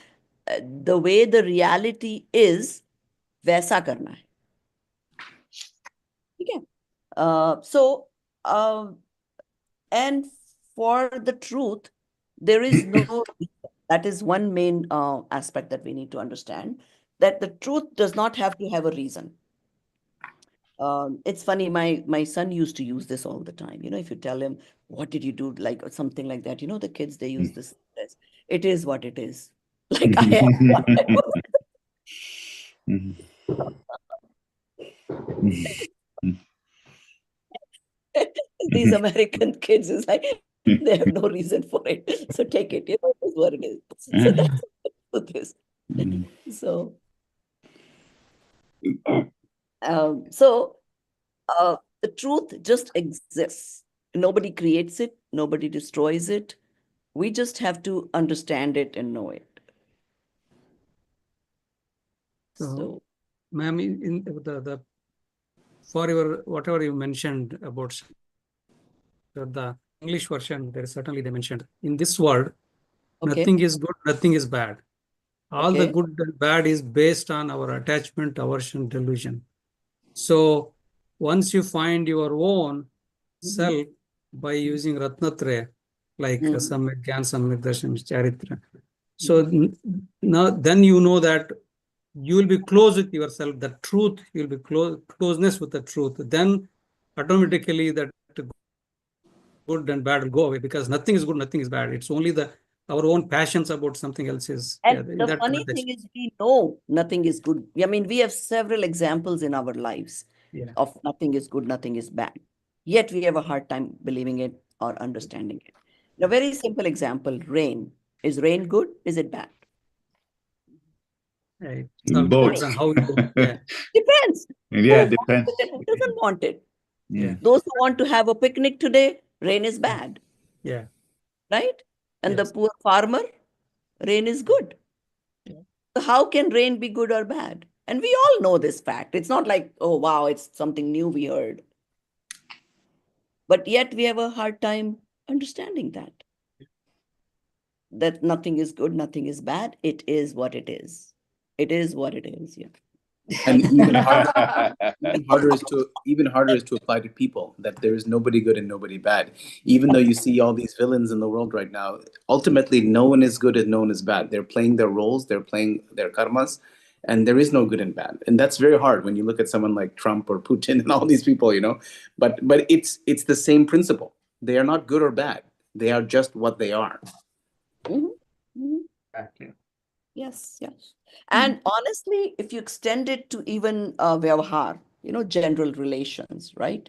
the way the reality is वैसा करना है. ठीक है? So and for the truth there is no that is one main aspect that we need to understand, that the truth does not have to have a reason. It's funny, my son used to use this all the time. You know, if you tell him, what did you do, like, or something like that, you know, the kids, they use this, it is what it is. Like, I am what I was. These American kids is like, they have no reason for it. So take it, you know, it is what it is. So that's what it is. So, the truth just exists. Nobody creates it. Nobody destroys it. We just have to understand it and know it. So, ma'am, in the for your whatever you mentioned about the English version, there certainly they mentioned in this word, nothing is good, nothing is bad. All the good and bad is based on our attachment, aversion, delusion. So once you find your own self by using Ratnatraya, like Samyak Gyan, Samyak Darshan, Charitra. So now then you know that you will be close with yourself, the truth, you will be closeness with the truth. Then automatically that good and bad will go away, because nothing is good, nothing is bad. It's only our own passions about something else is. And the funny thing is, we know nothing is good. I mean, we have several examples in our lives of nothing is good, nothing is bad. Yet we have a hard time believing it or understanding it. A very simple example, rain. Is rain good? Is it bad? Right. Both. Depends on how you Depends. Yeah, Who depends. wants it and who doesn't want it? Yeah. Those who want to have a picnic today, rain is bad. Yeah. Right? And the poor farmer, rain is good. So how can rain be good or bad? And we all know this fact. It's not like, oh, wow, it's something new we heard. But yet we have a hard time understanding that. That nothing is good, nothing is bad. It is what it is. It is what it is. Yeah. And even harder is to apply to people, that there is nobody good and nobody bad. Even though you see all these villains in the world right now, ultimately no one is good and no one is bad. They're playing their roles, they're playing their karmas, and there is no good and bad. And that's very hard when you look at someone like Trump or Putin and all these people, you know. But it's the same principle. They are not good or bad. They are just what they are. Exactly. Yes, yes. And honestly, if you extend it to even vyavahar, you know, general relations, right?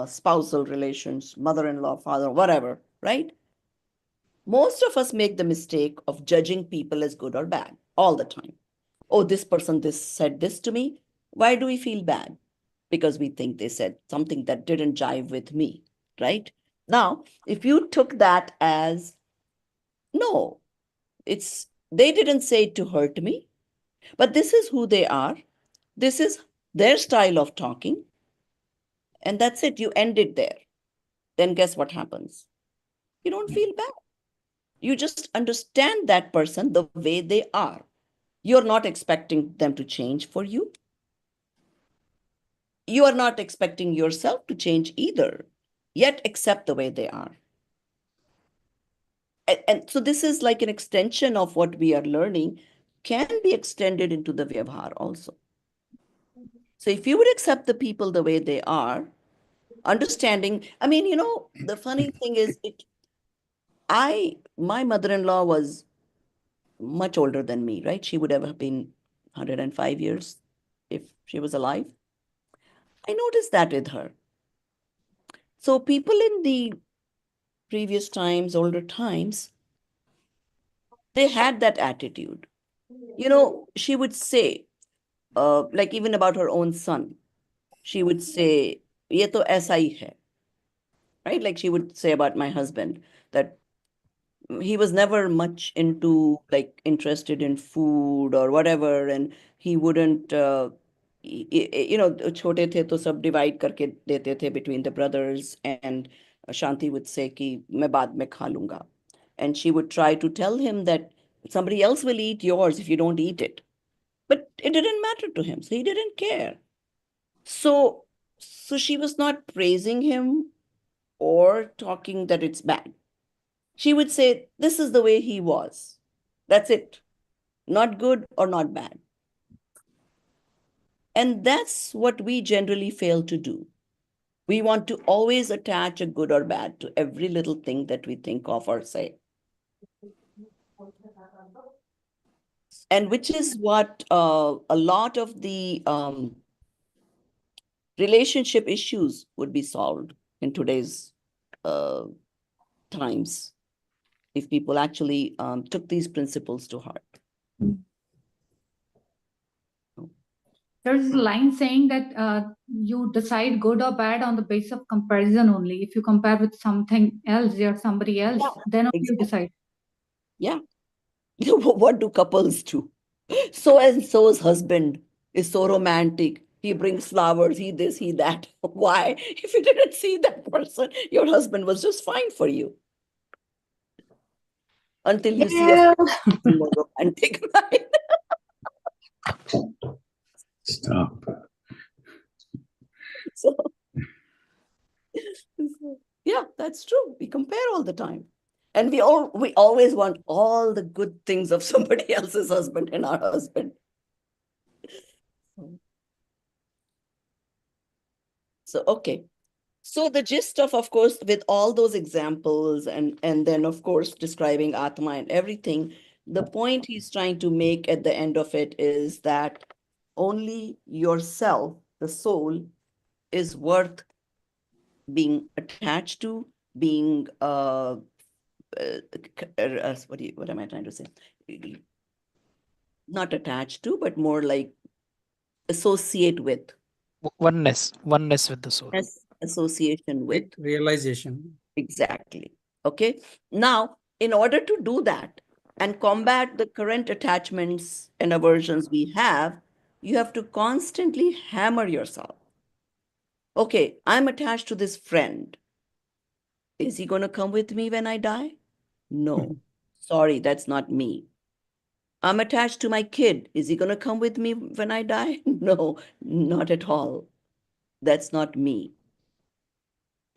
Spousal relations, mother-in-law, father, whatever, right? Most of us make the mistake of judging people as good or bad all the time. Oh, this person said this to me. Why do we feel bad? because we think they said something that didn't jive with me, right? Now, if you took that as, no, they didn't say it to hurt me, but this is who they are. This is their style of talking. And that's it. You end it there. Then guess what happens? You don't feel bad. You just understand that person the way they are. You're not expecting them to change for you. You are not expecting yourself to change either, yet accept the way they are. And so this is like an extension of what we are learning, can be extended into the Vyavhar also. So if you would accept the people the way they are, understanding, I mean, the funny thing is, my mother-in-law was much older than me, right? She would have been 105 years if she was alive. I noticed that with her. So people in the previous times, older times, they had that attitude. She would say, like even about her own son, she would say, ye to aisa hi hai, right? Like she would say about my husband that he was never much into like interested in food or whatever, and he wouldn't छोटे थे तो सब divide करके देते थे between the brothers, and Shanti would say कि मैं बाद में खा लूंगा, and she would try to tell him that somebody else will eat yours if you don't eat it, but it didn't matter to him, so he didn't care. So she was not praising him or talking that it's bad. She would say, this is the way he was. That's it. Not good or not bad. And that's what we generally fail to do. We want to always attach a good or bad to every little thing that we think of or say. And which is what a lot of the relationship issues would be solved in today's times if people actually took these principles to heart. There's a line saying that you decide good or bad on the basis of comparison only. If you compare with something else or somebody else, then only you decide. Yeah. What do couples do? So and so's husband is so romantic. He brings flowers, he this, he that. Why? If you didn't see that person, your husband was just fine for you. Until you see a more romantic, right? Stop. So, yeah, that's true. We compare all the time. And we always want all the good things of somebody else's husband in our husband. So, okay. So the gist of course, with all those examples and then, of course, describing Atma and everything, the point he's trying to make at the end of it is that only yourself, the soul, is worth being attached to, being, what am I trying to say? Not attached to, but more like associate with. Oneness with the soul. Yes, association with. Realization. Exactly. Okay. Now, in order to do that and combat the current attachments and aversions we have, you have to constantly hammer yourself. Okay, I'm attached to this friend. Is he going to come with me when I die? No. Sorry, that's not me. I'm attached to my kid. Is he going to come with me when I die? No, not at all. That's not me.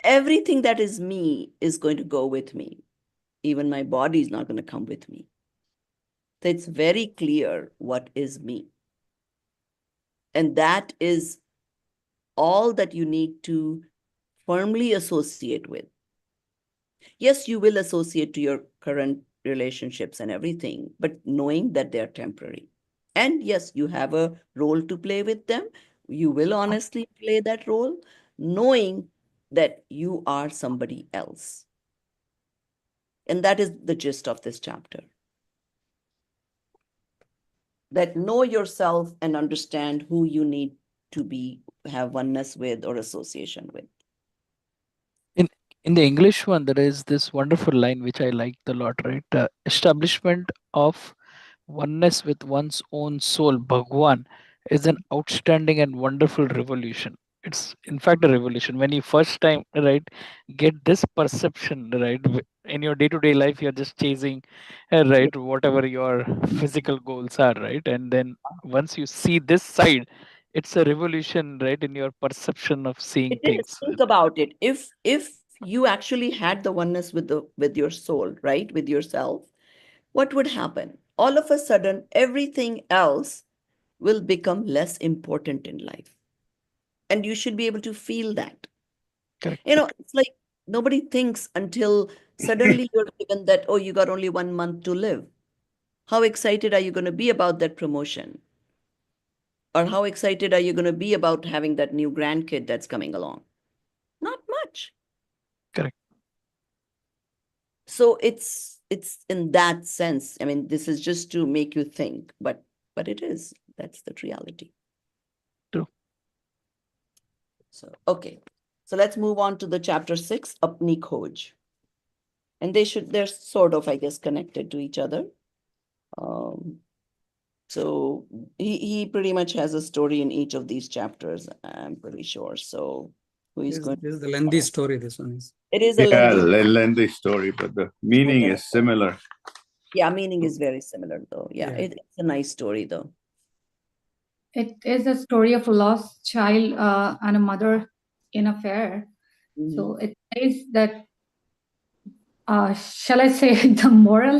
Everything that is me is going to go with me. Even my body is not going to come with me. So it's very clear what is me. And that is all that you need to firmly associate with. Yes, you will associate to your current relationships and everything, but knowing that they're temporary. And yes, you have a role to play with them. You will honestly play that role, knowing that you are somebody else. And that is the gist of this chapter. That know yourself and understand who you need to be have oneness with or association with. In the English one, there is this wonderful line which I liked a lot, right? Establishment of oneness with one's own soul, Bhagwan, is an outstanding and wonderful revolution. It's in fact a revolution. When you first time, right, get this perception, right, in your day-to-day life, you're just chasing, Yeah. right, whatever your physical goals are, right? And then once you see this side, it's a revolution, right, in your perception of seeing It is. things. Think about it. If you actually had the oneness with your soul, right, with yourself, what would happen? All of a sudden, everything else will become less important in life. And you should be able to feel that. Correct. It's like nobody thinks until suddenly you're given that, oh, you got only 1 month to live. How excited are you going to be about that promotion? Or how excited are you going to be about having that new grandkid that's coming along? Not much. Correct. So it's in that sense. I mean, this is just to make you think, but it is. That's the reality. True. So okay. So let's move on to the chapter 6, Apni Khoj. And they're sort of, I guess, connected to each other. So he pretty much has a story in each of these chapters, I'm pretty sure. So who is going? This is the lengthy story, this one is. It is a Yeah, lengthy. lengthy story, but the meaning is similar. Yeah, meaning is very similar though. Yeah, Yeah. it's a nice story though. It is a story of a lost child and a mother in a fair. Mhm. So it says that, shall I say the moral?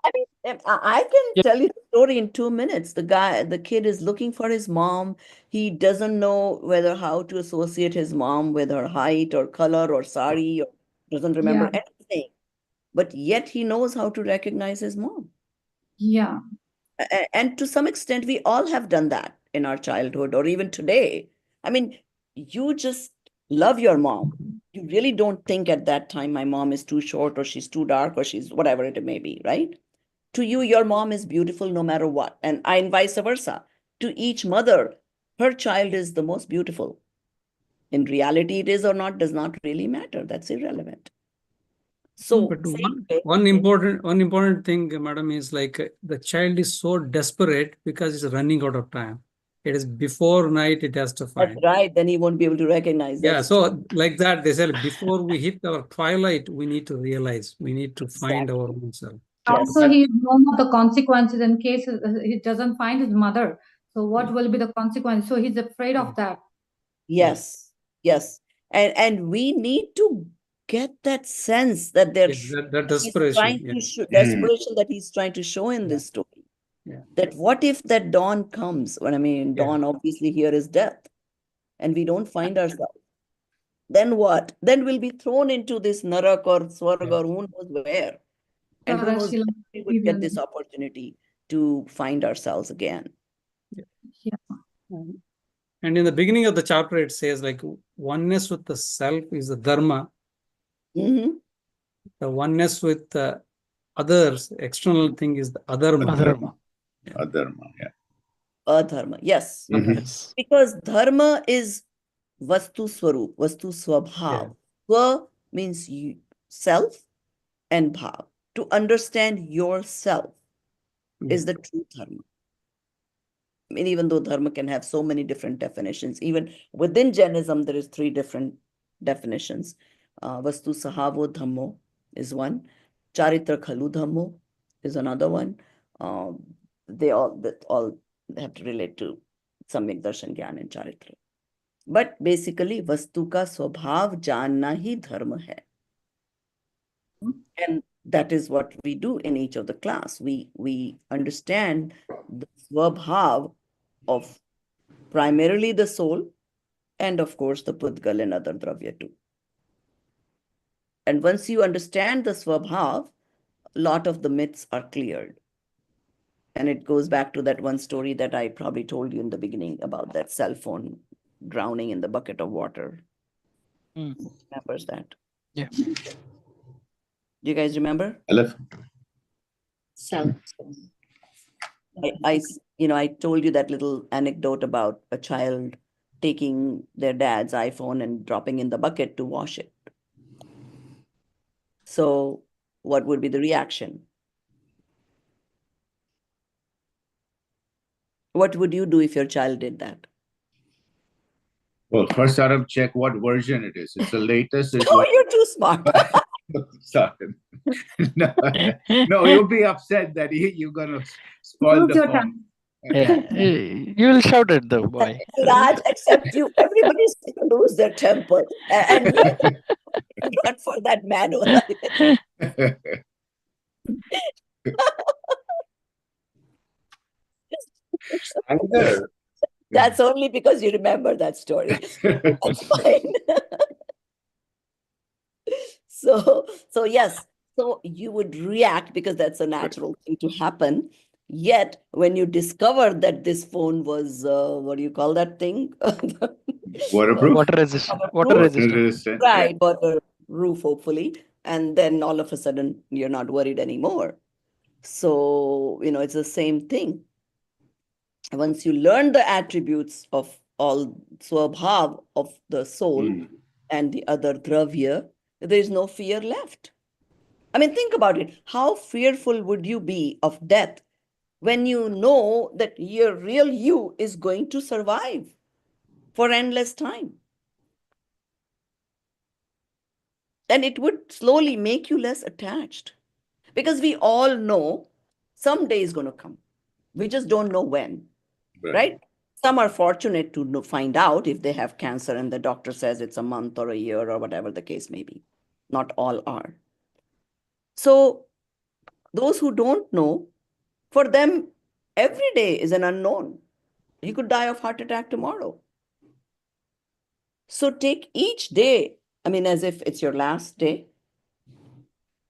I mean, I can tell you the story in 2 minutes. The kid is looking for his mom. He doesn't know whether how to associate his mom with her height or color or sari, or doesn't remember Yeah. anything. But yet he knows how to recognize his mom. Yeah. And to some extent, we all have done that in our childhood or even today. I mean, you just love your mom. You really don't think at that time, my mom is too short or she's too dark or she's whatever it may be, right? To you, your mom is beautiful no matter what. And vice versa. To each mother, her child is the most beautiful. In reality, it is or not does not really matter. That's irrelevant. So, But same way, one important thing, madam, is like the child is so desperate because it's running out of time. It is before night it has to that's find. right. Then he won't be able to recognize. Yeah, That's so like that, they said before we hit our twilight, we need to realize, we need to find our own self. Yes. Also, he knows the consequences in case he doesn't find his mother. So what will be the consequence? So he's afraid of that. Yes. Yes. And we need to get that sense that That he's desperation. trying to show desperation that he's trying to show in this story. Yeah. That what if that dawn comes? When I mean dawn, obviously here is death, and we don't find ourselves. Then what? Then we'll be thrown into this narak or swarg or who knows where. And who knows when we would get this opportunity to find ourselves again. And in the beginning of the chapter, it says like oneness with the self is the dharma. Mm-hmm. The oneness with others, external thing is the adharma. Adharma. Adharma, yeah. Adharma, yes. Yes. Because dharma is vastu swarup, vastu swabhav. Swa means you, self, and bhav. To understand yourself is the true dharma. I mean, even though dharma can have so many different definitions, even within Jainism, there is 3 different definitions. Vastu sahavo dhammo is one. Charitra khalu dhammo is another one. They all have to relate to samyak darshan gyan and charitra. But basically, vastu ka swabhav janna hi dharma hai. And that is what we do in each of the class. We understand the swabhav of primarily the soul and of course the pudgal and other dravya too. And once you understand the swabhav, a lot of the myths are cleared. And it goes back to that one story that I probably told you in the beginning about that cell phone drowning in the bucket of water. Remembers that? Yeah. Do you guys remember? Elephant. Cell. I told you that little anecdote about a child taking their dad's iPhone and dropping in the bucket to wash it. So what would be the reaction? What would you do if your child did that? Well, first out of check what version it is. It's the latest. Is Oh, you're too smart. Sorry. No, no, you'll be upset that you're gonna spoil the phone. Yeah, you will shout at the boy. Raj, except you, everybody's going to lose their temper. And not for that manual. Anger. That's only because you remember that story. That's fine. So yes, so you would react because that's a natural thing to happen. Yet, when you discover that this phone was, what do you call that thing? Waterproof? Water resistant. Water Waterproof. resistant. Resistant. Right, waterproof, hopefully. And then all of a sudden, you're not worried anymore. So, it's the same thing. Once you learn the attributes of all swabhav of the soul and the other dravya, there is no fear left. I mean, think about it. How fearful would you be of death when you know that your real you is going to survive for endless time? Then it would slowly make you less attached. Because we all know someday is going to come. We just don't know when, right? Some are fortunate to find out if they have cancer and the doctor says it's a month or a year or whatever the case may be. Not all are. So those who don't know, for them, every day is an unknown. You could die of heart attack tomorrow. So take each day, as if it's your last day,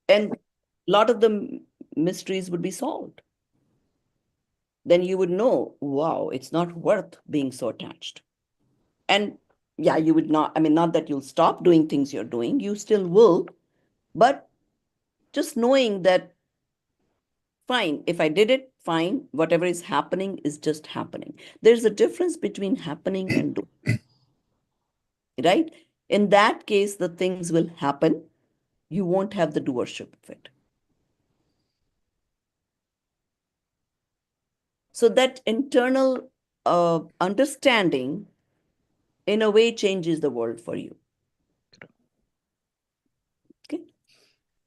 and a lot of the mysteries would be solved. Then you would know, wow, it's not worth being so attached. And yeah, you would not, not that you'll stop doing things you're doing, you still will, but just knowing that, fine, if I did it, fine, whatever is happening is just happening. There's a difference between happening and doing, right? In that case, the things will happen. You won't have the doership of it. So that internal understanding, in a way, changes the world for you. Okay.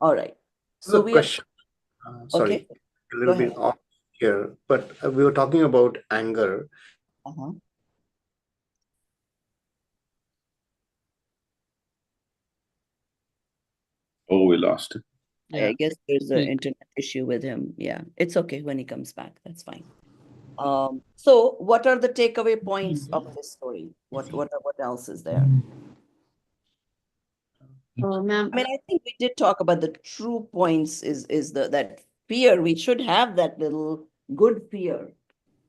All right. So we question. Sorry, okay. a little bit off here, but we were talking about anger. Oh, we lost it. I guess there's an internet issue with him. Yeah, it's okay when he comes back. That's fine. So what are the takeaway points of this story? What else is there? Ma'am. I think we did talk about the true points is that fear. We should have that little good fear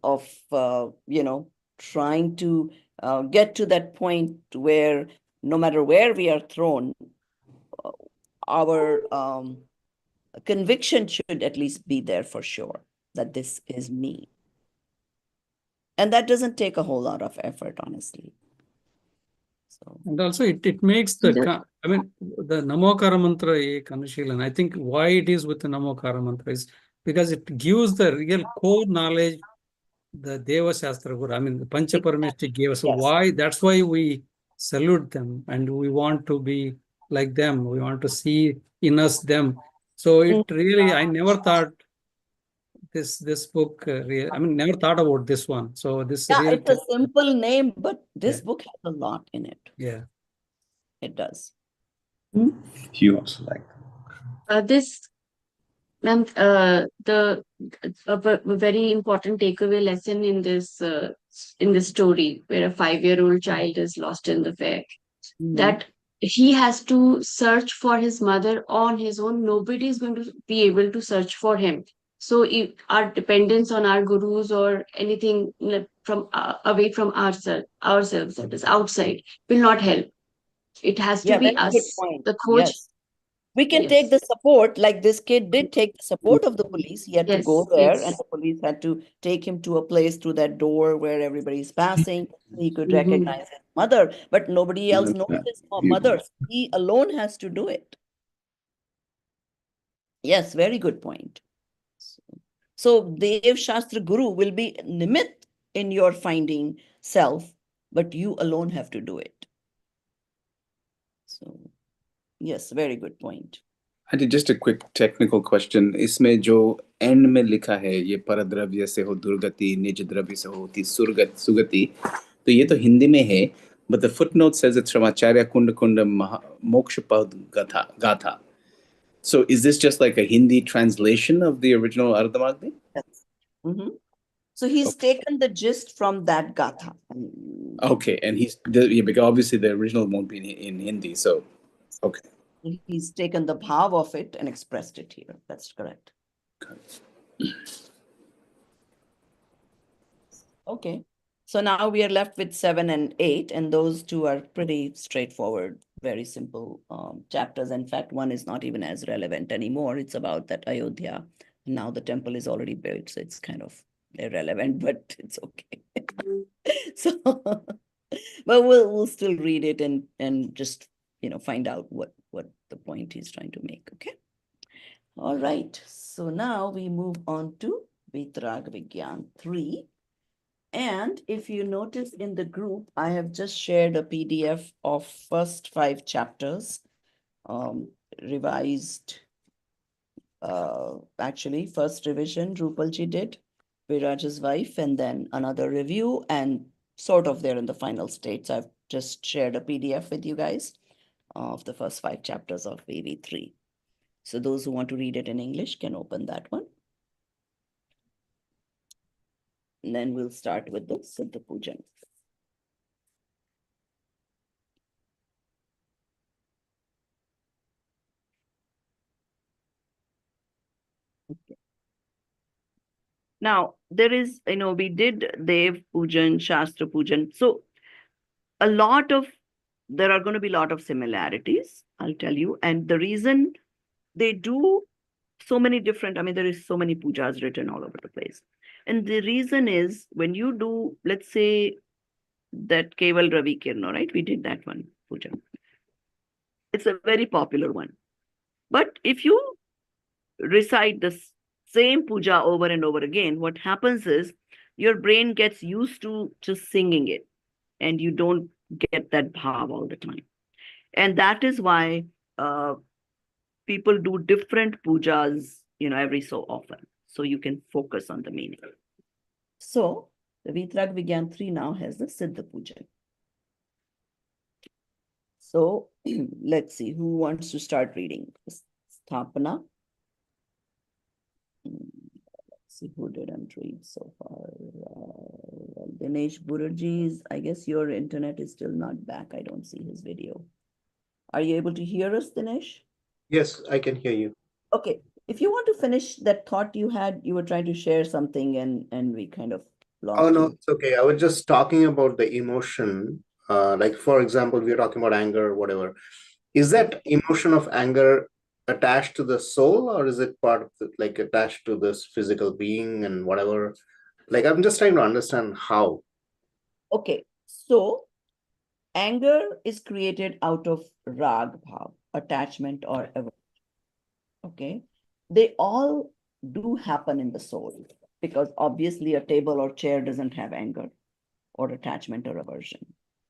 of, trying to get to that point where no matter where we are thrown, our conviction should at least be there for sure that this is me. And that doesn't take a whole lot of effort, honestly. So. And also it makes the Namokara mantra Kanushilan. I think why it is with the Namokara mantra is because it gives the real core knowledge the Deva Shastra Guru. The Pancha Parameshti gave us. So why? That's why we salute them and we want to be like them. We want to see in us them. So it really, I never thought this book, never thought about this one. So this really. It's a simple name, but this book has a lot in it. Yeah. It does. You also like this, ma'am, the very important takeaway lesson in this story, where a 5-year-old child is lost in the fair, that he has to search for his mother on his own. Nobody is going to be able to search for him. So if our dependence on our gurus or anything from away from ourselves, that is outside, will not help. It has to be us. The coach. We can take the support, like this kid did take the support of the police. He had to go Yes, there, and yes. the police had to take him to a place, to that door where everybody's passing. He could recognize his mother, but nobody else knows his mother. He alone has to do it. Yes, very good point. So Dev Shastra Guru will be nimit in your finding self, but you alone have to do it. So yes, very good point. Auntie, just a quick technical question. इसमें जो end में लिखा है ये परद्रव्य से हो दुर्गति, निज द्रव्य से होती सुगति, तो ये तो हिंदी में है, but the footnote says it's from Acharya Kunda Kunda Mokshapad Gatha. So is this just like a Hindi translation of the original Ardhamagni? Yes. So he's taken the gist from that Gatha. Okay, and because obviously the original won't be in Hindi, so okay. He's taken the bhav of it and expressed it here. That's correct. Okay. So now we are left with 7 and 8, and those two are pretty straightforward, very simple chapters. In fact, one is not even as relevant anymore. It's about that Ayodhya. Now the temple is already built, so it's kind of irrelevant, but it's okay. So, but we'll still read it and just find out what the point he's trying to make. Okay. All right. So now we move on to Vitrag Vigyan 3. And if you notice in the group, I have just shared a PDF of first 5 chapters, revised. Actually, first revision Rupalji did, Viraj's wife, and then another review, and sort of they're in the final state. So I've just shared a PDF with you guys of the first 5 chapters of VV3. So those who want to read it in English can open that one. And then we'll start with the Siddha Pujan. Okay. Now, there is, we did Dev Pujan, Shastra Pujan. So there are going to be a lot of similarities, I'll tell you. And the reason they do so many different, there is so many pujas written all over the place. And the reason is when you do, let's say that Keval Ravi Kirno, right? We did that one puja. It's a very popular one. But if you recite the same puja over and over again, what happens is your brain gets used to just singing it and you don't get that bhav all the time. And that is why people do different pujas, every so often. So you can focus on the meaning. So the Vitrag Vigyan 3 now has the Siddha Pujan. So let's see who wants to start reading. Sthapana. Let's see who didn't read so far. Dinesh Bururji, I guess your internet is still not back. I don't see his video. Are you able to hear us, Dinesh? Yes, I can hear you. Okay. If you want to finish that thought you had, you were trying to share something and we kind of lost Oh, no, you. it's okay. I was just talking about the emotion. Like, for example, we are talking about anger or whatever. Is that emotion of anger attached to the soul, or is it part of like attached to this physical being and whatever? Like, I'm just trying to understand how. Okay. So anger is created out of rag bhav, attachment or aversion. Okay. They all do happen in the soul because obviously a table or chair doesn't have anger or attachment or aversion,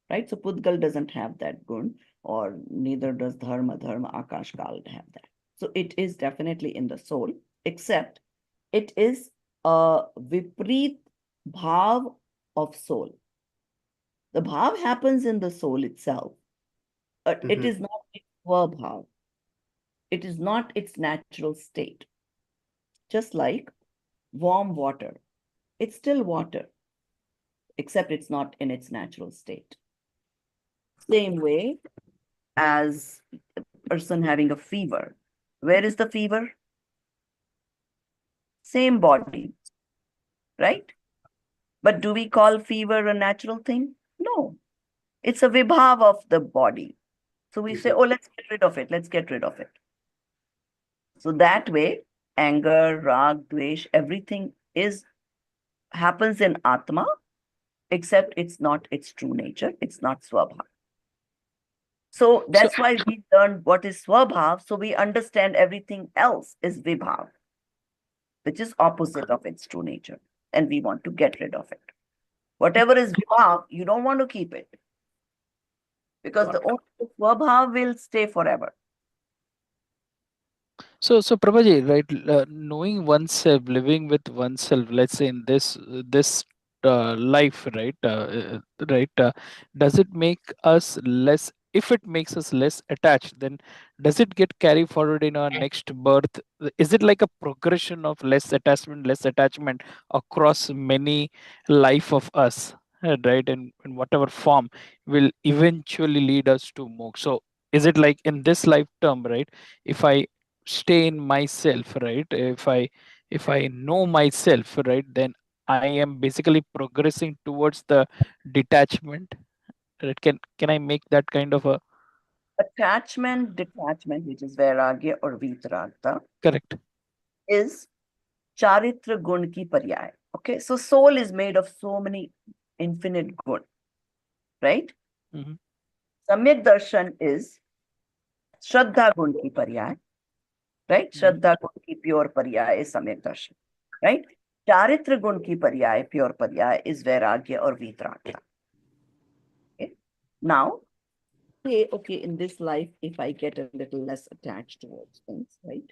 right? So Pudgal doesn't have that gun, or neither does Dharma, Akash Kal have that. So it is definitely in the soul, except it is a Viprit bhav of soul. The bhav happens in the soul itself, but it is not its bhav. It is not its natural state. Just like warm water, it's still water, except it's not in its natural state. Same way as a person having a fever. Where is the fever? Same body, right? But do we call fever a natural thing? No, it's a vibhav of the body. So we say, oh, let's get rid of it. Let's get rid of it. So that way, anger, rag, dvesh, everything happens in Atma, except it's not its true nature. It's not Swabhav. So that's why we learn what is Swabhav, so we understand everything else is Vibhav, which is opposite of its true nature. And we want to get rid of it. Whatever is Vibhav, you don't want to keep it. Because the only Swabhav will stay forever. So, Prabhaji, right? Knowing oneself, living with oneself. Let's say in this life, right? Right? Does it make us less? If it makes us less attached, then does it get carried forward in our next birth? Is it like a progression of less attachment across many life of us, right? In whatever form will eventually lead us to moksha. So, is it like in this lifetime, right? If I stay in myself, right, if I know myself, right, then I am basically progressing towards the detachment, right? Can I make that kind of a Attachment, detachment, which is Vairagya or Vitaragta, correct? is Charitra Gun ki paryay. Okay, so soul is made of so many infinite gun, right? Mhm. Samyak darshan is Shraddha Gun ki paryay, right? Shraddha Gun ki pure paryay is Samyak darshan, right? Charitra Gun ki paryay, pure paryay, is Vairagya or Vitaragta. Okay? Now, okay, in this life, if I get a little less attached towards things, right?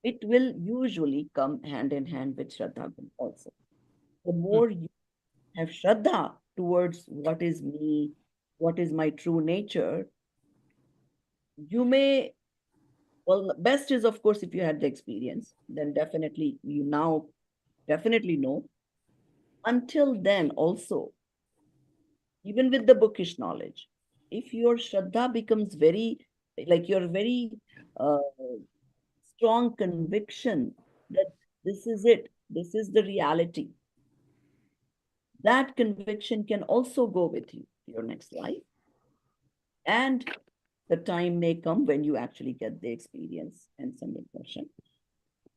It will usually come hand in hand with Shraddha Gun also. The more you have Shraddha towards what is me, what is my true nature, you may, well, best is, of course, if you had the experience, then definitely you now definitely know. Until then, also, even with the bookish knowledge, if your Shraddha becomes like your very uh, strong conviction that this is it, this is the reality, that conviction can also go with you to your next life. And the time may come when you actually get the experience and Samyak Darshan.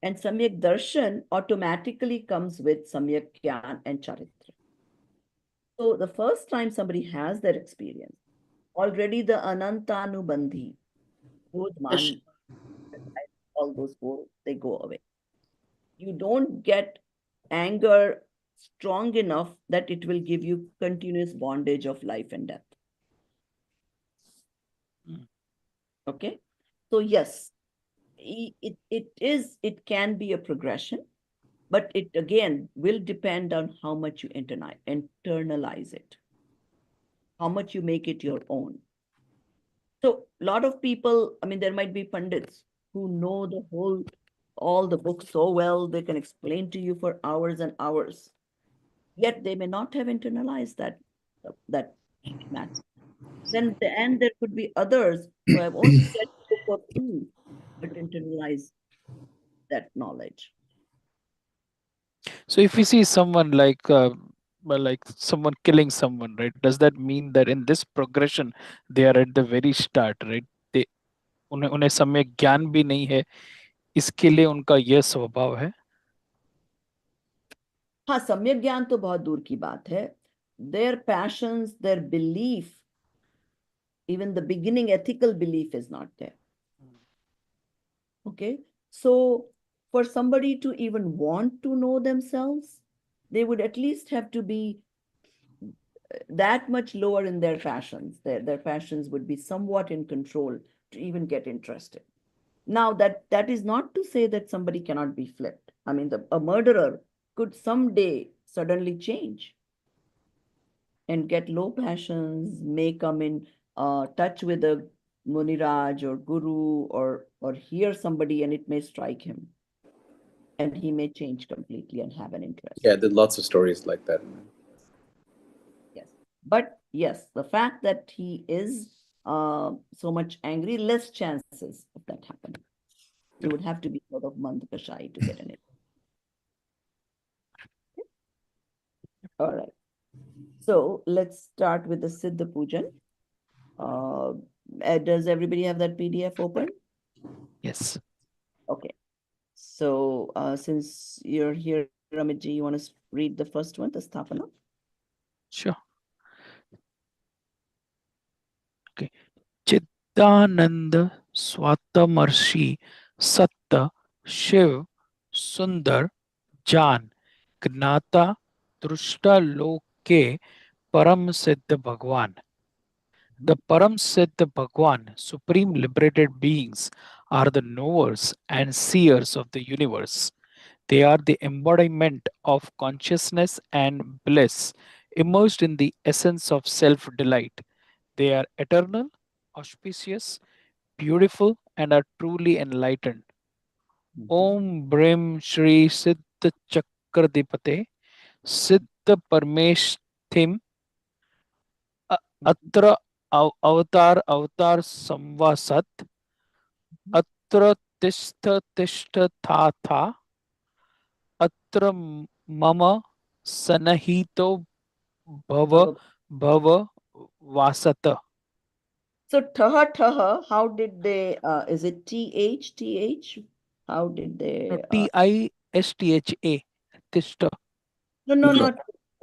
And Samyak Darshan automatically comes with Samyak Gyan and Charitra. So the first time somebody has that experience, already the Anantanubandhi, Bodhman, all those four, they go away. You don't get anger strong enough that it will give you continuous bondage of life and death. Okay. So yes, it can be a progression, but it again will depend on how much you internalize it, how much you make it your own. So a lot of people, I mean, there might be pundits who know all the books so well, they can explain to you for hours and hours. Yet they may not have internalized that matter. Then and there could be others who have only read the book or two, but internalize that knowledge. So if we see someone like someone killing someone, right, does that mean that in this progression they are at the very start, right? they उन्हें उन्हें सम्यक ज्ञान भी नहीं है, इसके लिए उनका यह स्वभाव है? हाँ, सम्यक ज्ञान तो बहुत दूर की बात है. Their passions, their belief, even the beginning ethical belief is not there. Okay, so for somebody to even want to know themselves, they would at least have to be that much lower in their passions. Their passions would be somewhat in control to even get interested. Now, that is not to say that somebody cannot be flipped. I mean, a murderer could someday suddenly change and get low passions, may come in touch with a Muniraj or Guru or hear somebody and it may strike him. And he may change completely and have an interest. Yeah, there's lots of stories like that. Yes. But yes, the fact that he is so much angry, less chances of that happening. You would have to be sort of Mandakashai to get in it. All right. So let's start with the Siddha Pujan. Does everybody have that PDF open? Yes. Okay. So since you're here, Amitji, you want to read the first one, the Sthapana? Sure. Okay. Chidanand Swatamarshi Satta Shiv Sundar Jan Gnata Drushta Loke Param Siddha Bhagwan. The Param Siddha Bhagwan, supreme liberated beings, are the knowers and seers of the universe. They are the embodiment of consciousness and bliss, immersed in the essence of self delight. They are eternal, auspicious, beautiful, and are truly enlightened. Om Brim Shri Siddha Chakradipate Siddha Parmeshthim Atra Avatar Samvasat Atra Tishtha Tishtha Tha Tha Atra Mama Sanahito Bhava Bhava Vasata. So taha, how did they, is it th? How did they? No, Tistha. Tishta. No, not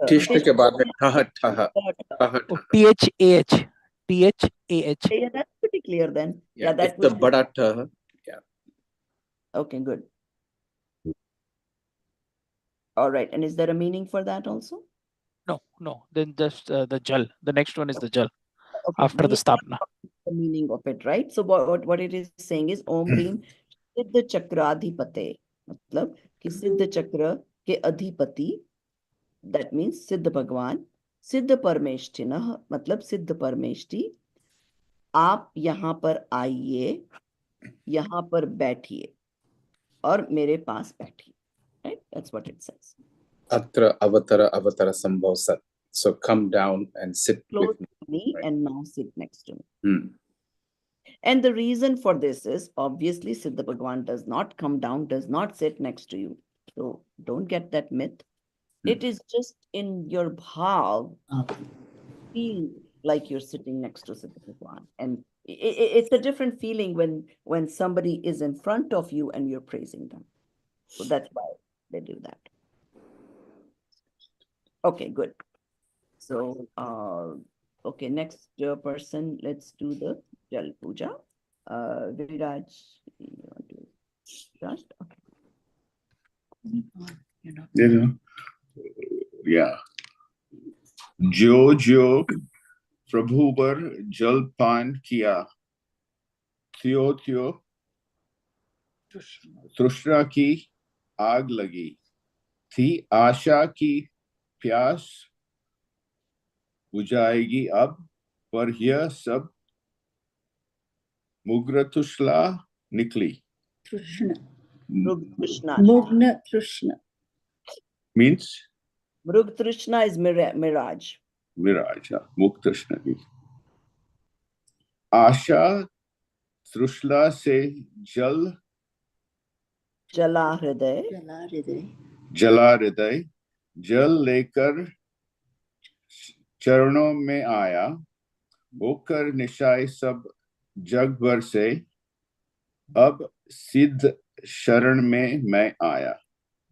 Tishta ke baad mein tha tha. Oh, THAH. THAH. Yeah, that's pretty clear then. Yeah, that it's the would be- bada tha. Yeah. Okay, good. All right. And is there a meaning for that also? No. Then just the Jal. The next one is the Jal. Okay. After the Stapna. The meaning of it, right? So what it is saying is Om Brim Siddha Chakradhipate. मतलब कि सिद्ध चक्र के अधिपति, that means सिद्ध भगवान, सिद्ध परमेष्ठिनः मतलब सिद्ध परमेष्ठि, आप यहाँ पर आइए, यहाँ पर बैठिए और मेरे पास बैठिए. Right? That's what it says. Atra avatara sambhav sat. So come down and sit Close with to me right. and now sit next to me. me. And the reason for this is obviously Siddha Bhagwan does not come down, does not sit next to you. So don't get that myth. It is just in your bhav, feel like you're sitting next to Siddha Bhagwan. And it's a different feeling when somebody is in front of you and you're praising them. So that's why they do that. Okay, good. So, okay, next person, let's do the Jal Puja. Viraj, you want to just? Okay. Yeah. जो प्रभु पर जलपान किया, त्यों तृष्णा की आग लगी थी, आशा की प्यास बुझाएगी अब, पर यह सब मुग्र तृष्णा निकली. Mrug Trishna. Means? Mrug Trishna is mirage. Mirage, मुक्त तृष्णा की. आशा तृष्णा से जला हृदय जल लेकर चरणों में आया, होकर निशाय सब जग भर से, अब सिद्ध शरण में मैं आया.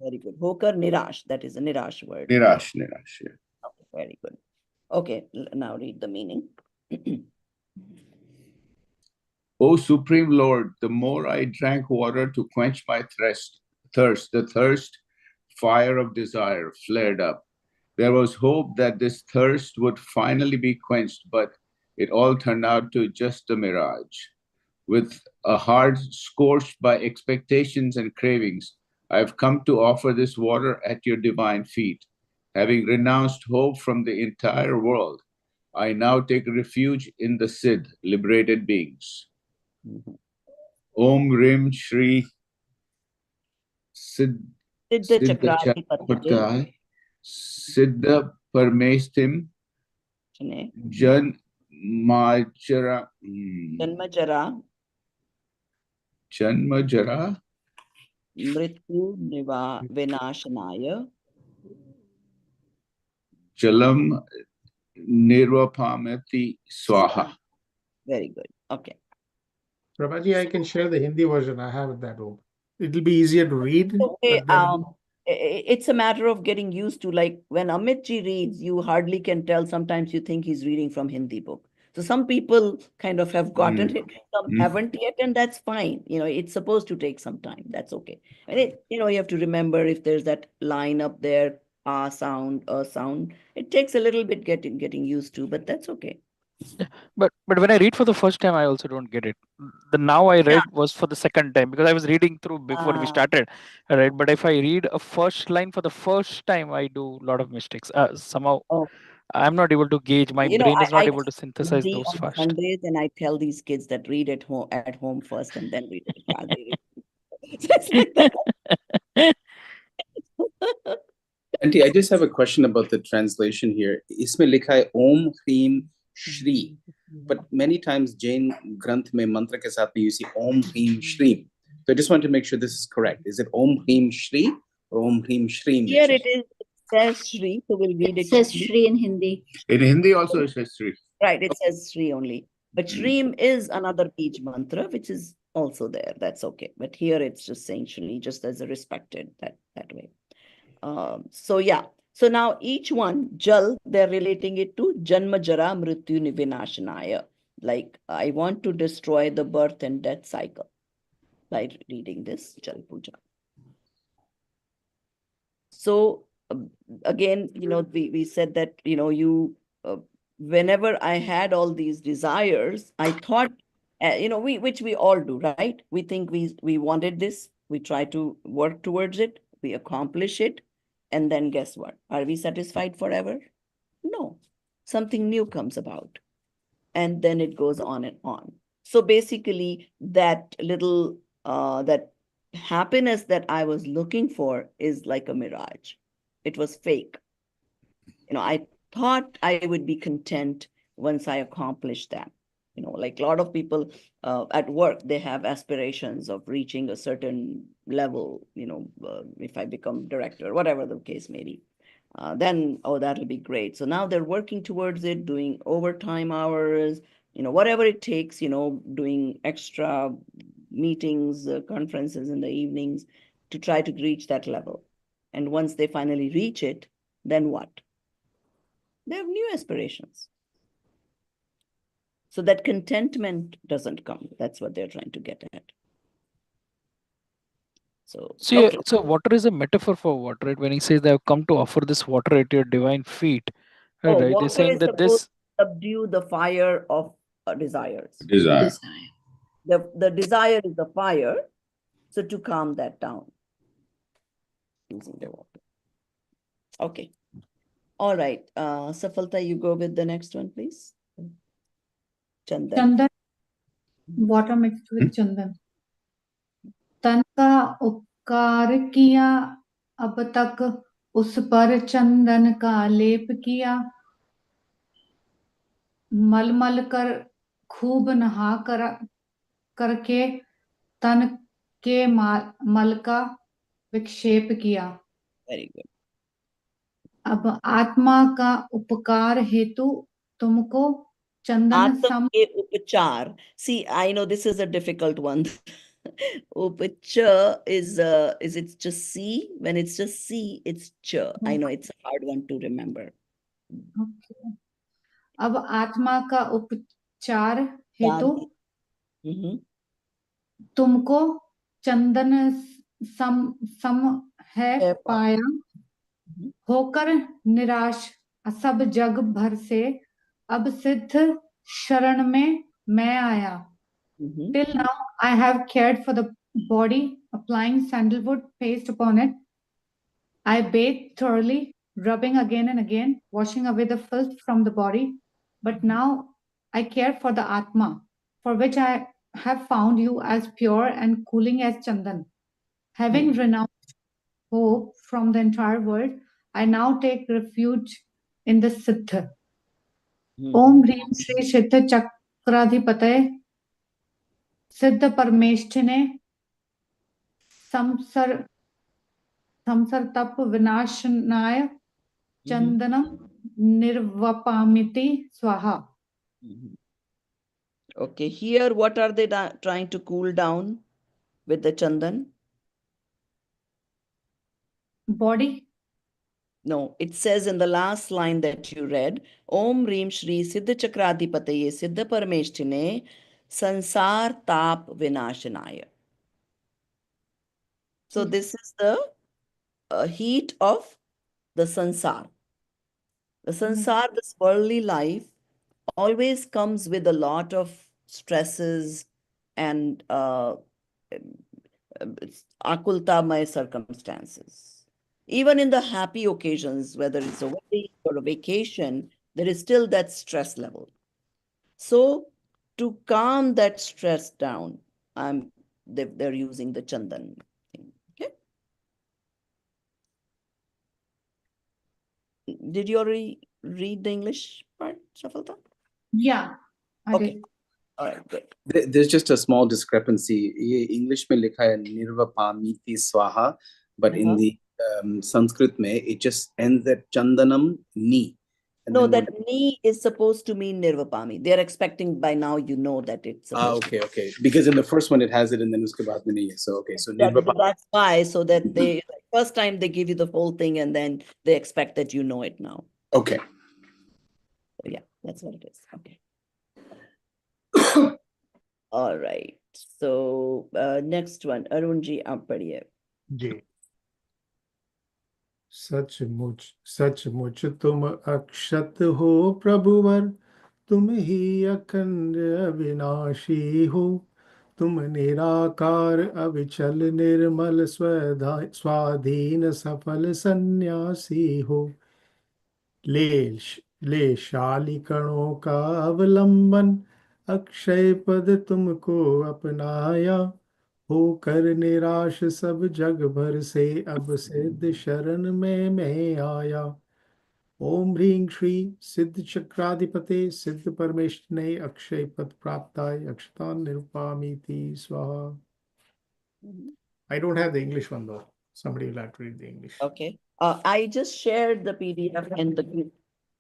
Very good. Hokar nirash, that is a nirash word. Nirash. Okay, very good. Okay, now read the meaning. O Supreme Lord, the more I drank water to quench my thirst, the thirst fire of desire flared up. There was hope that this thirst would finally be quenched, but it all turned out to just a mirage. With a heart scorched by expectations and cravings, I have come to offer this water at your divine feet. Having renounced hope from the entire world, I now take refuge in the Siddh, liberated beings. Om Rim Shri Siddha Chakrapatai Siddha Parmeshthim Janmajara Mrityu Vinashanaya Jalam Nirvapamati Swaha. Very good. Okay. Prabhaji, I can share the Hindi version. I have that open. it'll be easier to read. Okay, But then, it's a matter of getting used to, like when Amit ji reads, you hardly can tell. Sometimes you think he's reading from Hindi book. So some people kind of have gotten it, some haven't yet, and that's fine. It's supposed to take some time. That's okay. And you have to remember if there's that line up there, a sound. It takes a little bit getting used to, but that's okay. But when I read for the first time, I also don't get it. The now I read was for the second time because I was reading through before we started, right? But if I read a first line for the first time, I do a lot of mistakes. Somehow Oh, I'm not able to gauge. My brain is not I able to teach synthesize Hindi those on fast. Sundays, and I tell these kids that read at home first, and then read it. Yeah, they read. So it's like that. Auntie, I just have a question about the translation here. इसमें लिखा है Om Hrim Shri, but many times Jain Granth mein mantra ke saath mein you see Om Hrim Shri. So I just want to make sure this is correct. Is it Om Hrim Shri or Om Hrim Shri? Here it is. It says Shri, so we'll read it. It says Shri in Hindi. In Hindi also it says Shri. Right, it says Shri only. But Shreem is another Bij mantra, which is also there. That's okay. But here it's just saying Shri, just as a respected that way. So yeah. So now each one, Jal, they're relating it to Janma Jara Mrityu Vinashanaya. Like, I want to destroy the birth and death cycle by reading this Jal Puja. So again, we said that, whenever I had all these desires, I thought, which we all do, right? We think we wanted this, we try to work towards it, we accomplish it, and then guess what? Are we satisfied forever? No, something new comes about, and then it goes on and on. So basically, that little that happiness that I was looking for is like a mirage. It was fake. I thought I would be content once I accomplished that. Like a lot of people at work, they have aspirations of reaching a certain level, if I become director, whatever the case may be. Then, that'll be great. So now they're working towards it, doing overtime hours, whatever it takes, doing extra meetings, conferences in the evenings to try to reach that level. And once they finally reach it, then what? They have new aspirations. So that contentment doesn't come. That's what they're trying to get at. So water is a metaphor for what, right? When he says they have come to offer this water at your divine feet, right? Water They're saying is that supposed to subdue the fire of desires. Desire. The desire is the fire, so to calm that down using the water. Okay. All right. Safalta, you go with the next one, please. Chandan. Chandan, water mixed with Chandan. तन का उपकार किया, अब तक उस पर चंदन का लेप किया, मल कर खूब नहा करके तन के मल का विक्षेप किया. Very good. अब आत्मा का उपकार हेतु तुमको चंदन Atam ke upachar. See, I know this is a difficult one. Upacha is it just C? When it's just C, it's cha. I know it's a hard one to remember. Okay. अब आत्मा का उपचार हेतु तुमको चंदन सम है पाया, होकर निराश सब जग भर से अब सिद्ध शरण में मैं आया. Till now I have cared for the body, applying sandalwood paste upon it. I bathed thoroughly, rubbing again and again, washing away the filth from the body. But now I care for the Atma, for which I have found you as pure and cooling as Chandan. Having renounced hope from the entire world, I now take refuge in the Siddha. Om Hrim Shri Siddha Chakradhipataye सिद्ध परमेष्ठिने संसर तप विनाशनाय चंदनम निर्वपामिति स्वाहा. Okay, here what are they trying to cool down with the chandan? Body? No, it says in the last line that you read, Om Reem Shri Siddha Chakradipataye Siddha Parameshtine Sansar Tap Vinashanaya. So this is the heat of the sansar. The sansar, this worldly life, always comes with a lot of stresses and akultamay circumstances. Even in the happy occasions, whether it's a wedding or a vacation, there is still that stress level. So to calm that stress down, they're using the chandan thing. Okay. Did you already read the English part, Shafalta? Yeah, I Okay. did. All right, good. There's just a small discrepancy. ये English में लिखा है निर्वपामीति स्वाहा, but in the Sanskrit में it just ends at chandanam ni. And No, then that ni is supposed to mean nirvapami. They're expecting by now you know that it's supposed okay, okay. Because in the first one it has it and then uske baad mein nahi hai. So okay, so nirvapami. that's why, so that they first time they give you the whole thing and then they expect that you know it now. Okay. So yeah, that's what it is. Okay. All right. So next one, Arunji, aap padhiye. जी सचमुच तुम अक्षत हो प्रभुवर, तुम ही अखंड अविनाशी हो। तुम निराकार अविचल निर्मल स्वाधीन सफल सन्यासी हो। ले शालिकणों का अवलंबन, अक्षय पद तुमको अपनाया। होकर निराश सब जग भर से, अब सिद्ध शरण में मैं आया। ओम ह्रीं श्री सिद्ध चक्राधिपते सिद्ध परमेष्ठिने अक्षय पद प्राप्ताय अक्षतान निरुपामीति स्वाहा. I don't have the English one though. Somebody will have to read the English. Okay. I just shared the PDF in the group.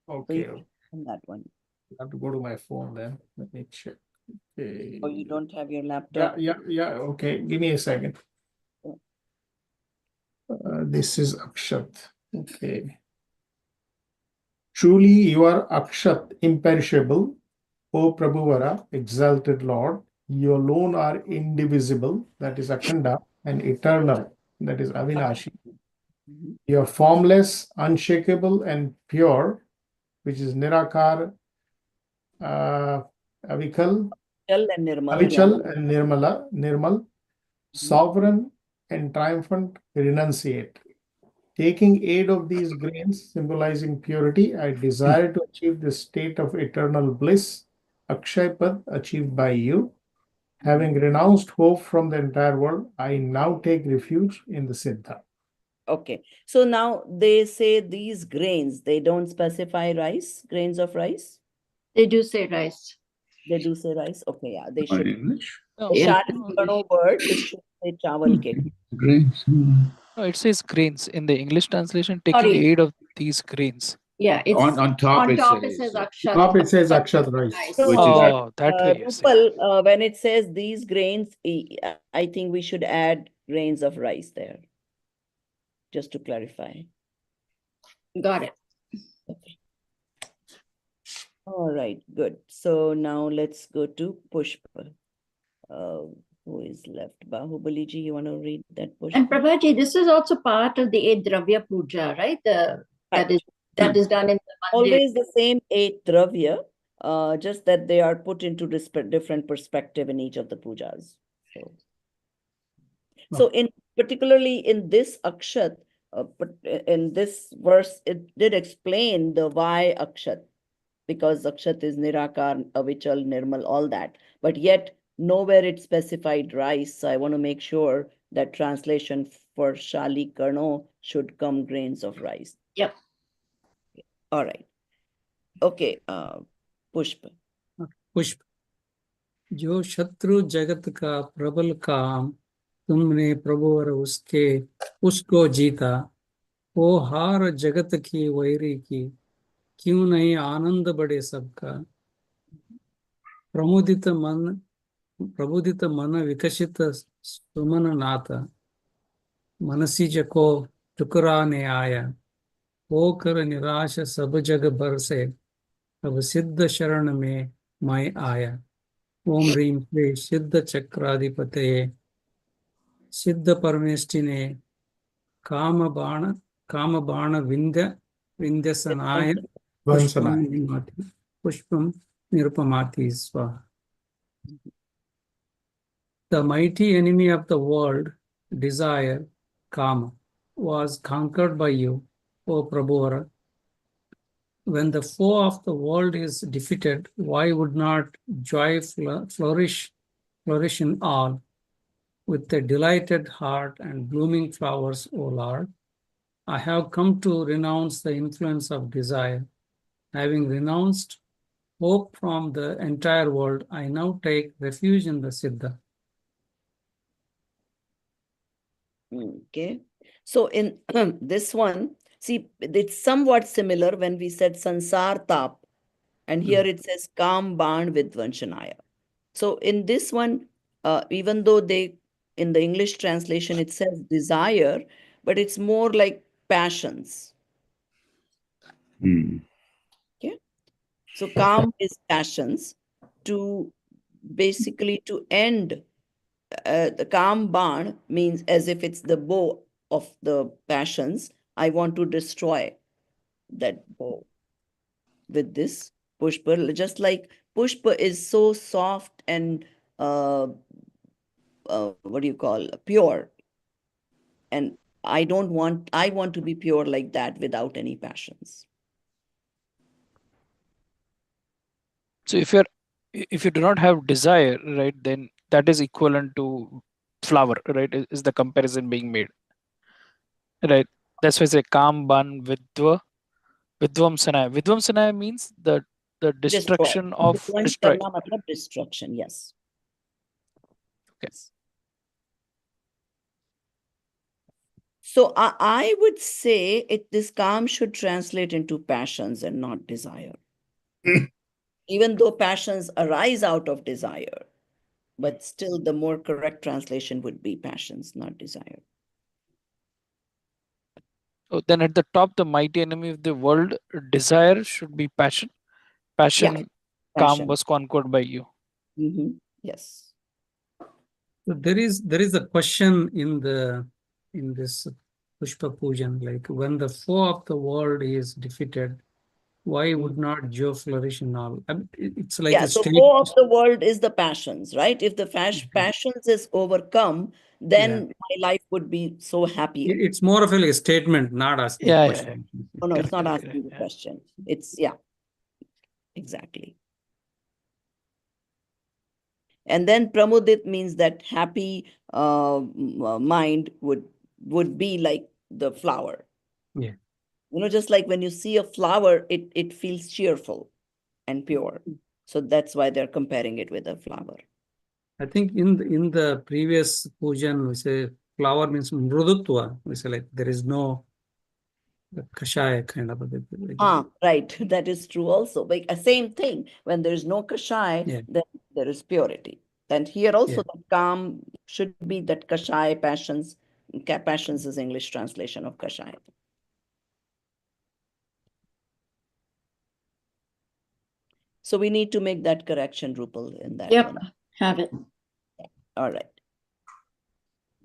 Okay. On that one. I have to go to my phone then. Let me check. Okay. Oh, you don't have your laptop? Yeah. Okay. Give me a second. This is Akshat. Okay. Truly you are Akshat, imperishable, O Prabhuvara, exalted Lord. You alone are indivisible, that is Akhanda, and eternal, that is Avinashi. You are formless, unshakable, and pure, which is Nirakar, Avichal and Nirmal, sovereign and triumphant, renunciate. Taking aid of these grains, symbolizing purity, I desire to achieve the state of eternal bliss, Akshaypad, achieved by you. Having renounced hope from the entire world, I now take refuge in the Siddha. Okay. So now they say these grains, they don't specify rice, grains of rice? They do say rice. They do say rice? Okay, yeah, they should. English? The Shadi word, it should say chawal cake. Grains. No, it says grains. In the English translation, taking Sorry. aid of these grains. Yeah, it's On top, it says Akshat. Top it says Akshat rice. Which is Oh, that way you say. Rupal, when it says these grains, I think we should add grains of rice there. Just to clarify. Got it. Okay. All right, good. So now let's go to Pushpa. Who is left? Bahubali ji, you want to read that Pushpa? And Prabhaji, this is also part of the 8 Dravya Puja, right? That is done in the mandir. Always the same 8 Dravya, just that they are put into different perspective in each of the pujas. So particularly in this Akshat, in this verse, it did explain the why Akshat, because Akshat is Nirakar, Avichal, Nirmal, all that. But yet nowhere it specified rice. So I want to make sure that translation for Shali Karno should come grains of rice. Yep. All right. Okay. Pushpa. पुष्प. जो शत्रु जगत का प्रबल काम तुमने प्रभुवर उसको जीता, वो हार जगत की वैरी की, क्यों नहीं आनंद बढ़े सबका। प्रमुदित मन विकसित सुमन नाथ, मनसी जको टुकरा ने आया, होकर निराश सब जग भर से, अब सिद्ध शरण में मैं आया। ओम ह्रीं श्री सिद्ध चक्राधिपतये, सिद्ध परमेष्टिने, काम बाण विंध्यसनाय, पुष्पम Vansana. निमाति, पुष्पम निरुपमाति स्वाहा. The mighty enemy of the world, desire, kama, was conquered by you, O Prabhu. When the foe of the world is defeated, why would not joy flourish in all? With a delighted heart and blooming flowers, O Lord, I have come to renounce the influence of desire. Having renounced hope from the entire world, I now take refuge in the Siddha. Okay. So in this one, see, it's somewhat similar when we said sansar tap, and here it says kam ban vidvanshanaya. So in this one, even though in the English translation, it says desire, but it's more like passions. Okay. So kam is passions, to basically to end. The kam ban means as if it's the bow of the passions. I want to destroy that bow with this pushpa. Just like pushpa is so soft and what do you call, pure. And I want to be pure like that without any passions. So if you do not have desire, right, then that is equivalent to flower, right? Is the comparison being made, right? That's why I say kam ban vidvamsanaya. Vidvamsanaya means the Destroy. destruction of Vidvansh destroy. karna matlab destruction. Yes. Okay. So I would say this kam should translate into passions and not desire. Even though passions arise out of desire, but still the more correct translation would be passions, not desire. So then at the top, the mighty enemy of the world, desire, should be passion. Passion, Yeah, kam passion. was conquered by you. Yes. So there is a question in this Pushpa Pujan, like when the foe of the world is defeated, why would not joy flourish in all? I mean, it's like Yeah, a so state. foe of the world is the passions, right? If the passions is overcome, then my life would be so happy. It's more of a statement, not asking a question. Oh, no, it's not Correct, asking the question. It's, yeah, exactly. And then pramudit means that happy mind would be like the flower. Yeah. Just like when you see a flower, it feels cheerful and pure. So that's why they're comparing it with a flower. I think in the previous pujan, we say flower means mrudutva. We say like there is no kashaya kind of a bit. Right. That is true also. Like a same thing. When there's no kashai, then there is purity. And here also the calm should be that kashai, passions. Passions is English translation of kashai. So we need to make that correction, Rupal, in that one. Have it. All right.